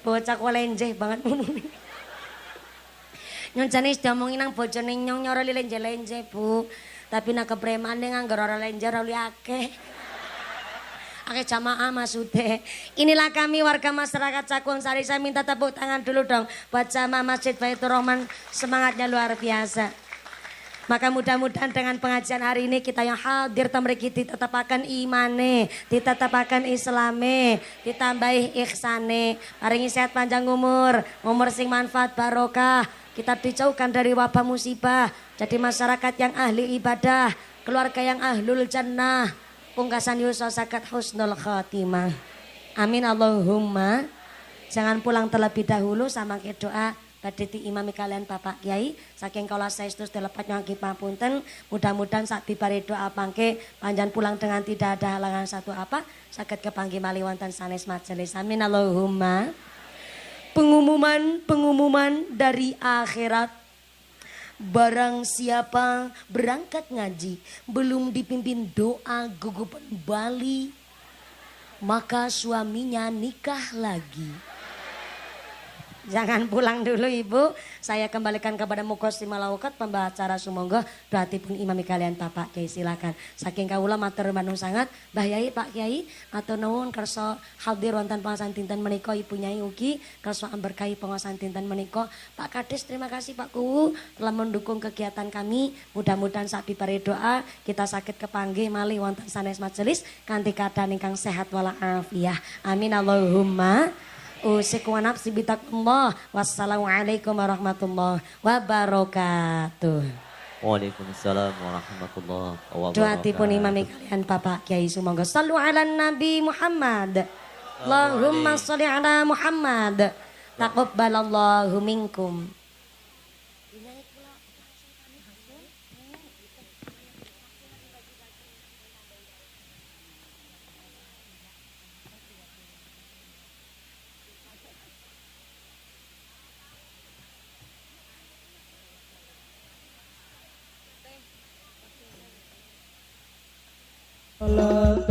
Bocah kok lenjeh banget ngono. Nyon jane diomongin nang bojone nyong nyoro lenje-lenje, Bu. Tapi nak kepremane nganggo ora lenje ora akeh. Akeh jamaah maksude. Inilah kami warga masyarakat Cakung Sari. Saya minta tepuk tangan dulu dong buat jamaah Masjid Baitur Rahman, semangatnya luar biasa. Maka mudah-mudahan dengan pengajian hari ini kita yang hadir temriki ditetapakan imane, ditetapakan islame, ditambahi ihsane, paringi sehat panjang umur sing manfaat barokah. Kita dijauhkan dari wabah musibah, jadi masyarakat yang ahli ibadah, keluarga yang ahlul jannah, pungkasan yuswa sakat husnul khatimah. Amin Allahumma. Jangan pulang terlebih dahulu sama ke doa badhe diimami kalian Bapak Kiai saking kala saestus telepat nyangki papunten. Mudah-mudahan sak bibare doa pangke panjang pulang dengan tidak ada halangan satu apa saged kepanggih malih wonten sanes majelis. Amin Allahumma. Pengumuman dari akhirat. Barang siapa berangkat ngaji belum dipimpin doa gugupan Bali, maka suaminya nikah lagi. Jangan pulang dulu Ibu. Saya kembalikan kepada Mukosim Malaukat, pembawa acara sumangga doatipun imami kalian Bapak Kiai, silakan. Saking kawula matur manung sangat Mbah Yai Pak Kiai matur nuwun kersa hadir wonten pengawasan dinten menika, Ibu Nyai ugi kersa amberkahi pengawasan dinten menika. Pak Kades terima kasih Pak Kuwu telah mendukung kegiatan kami. Mudah-mudahan sak bibare doa kita sakit kepanggih malih wonten sanes majelis kanthi keadaan ingkang sehat walafiat. Amin Allahumma. Usik wa nafsi bitaqullah. Wassalamualaikum warahmatullahi wabarakatuh.
Waalaikumsalam warahmatullahi wabarakatuh.
Doatipun imami kalian Bapak Kiai sumangga sallu ala Nabi Muhammad. Allahumma sholli ala Muhammad. Taqabbalallahu minkum.
Salat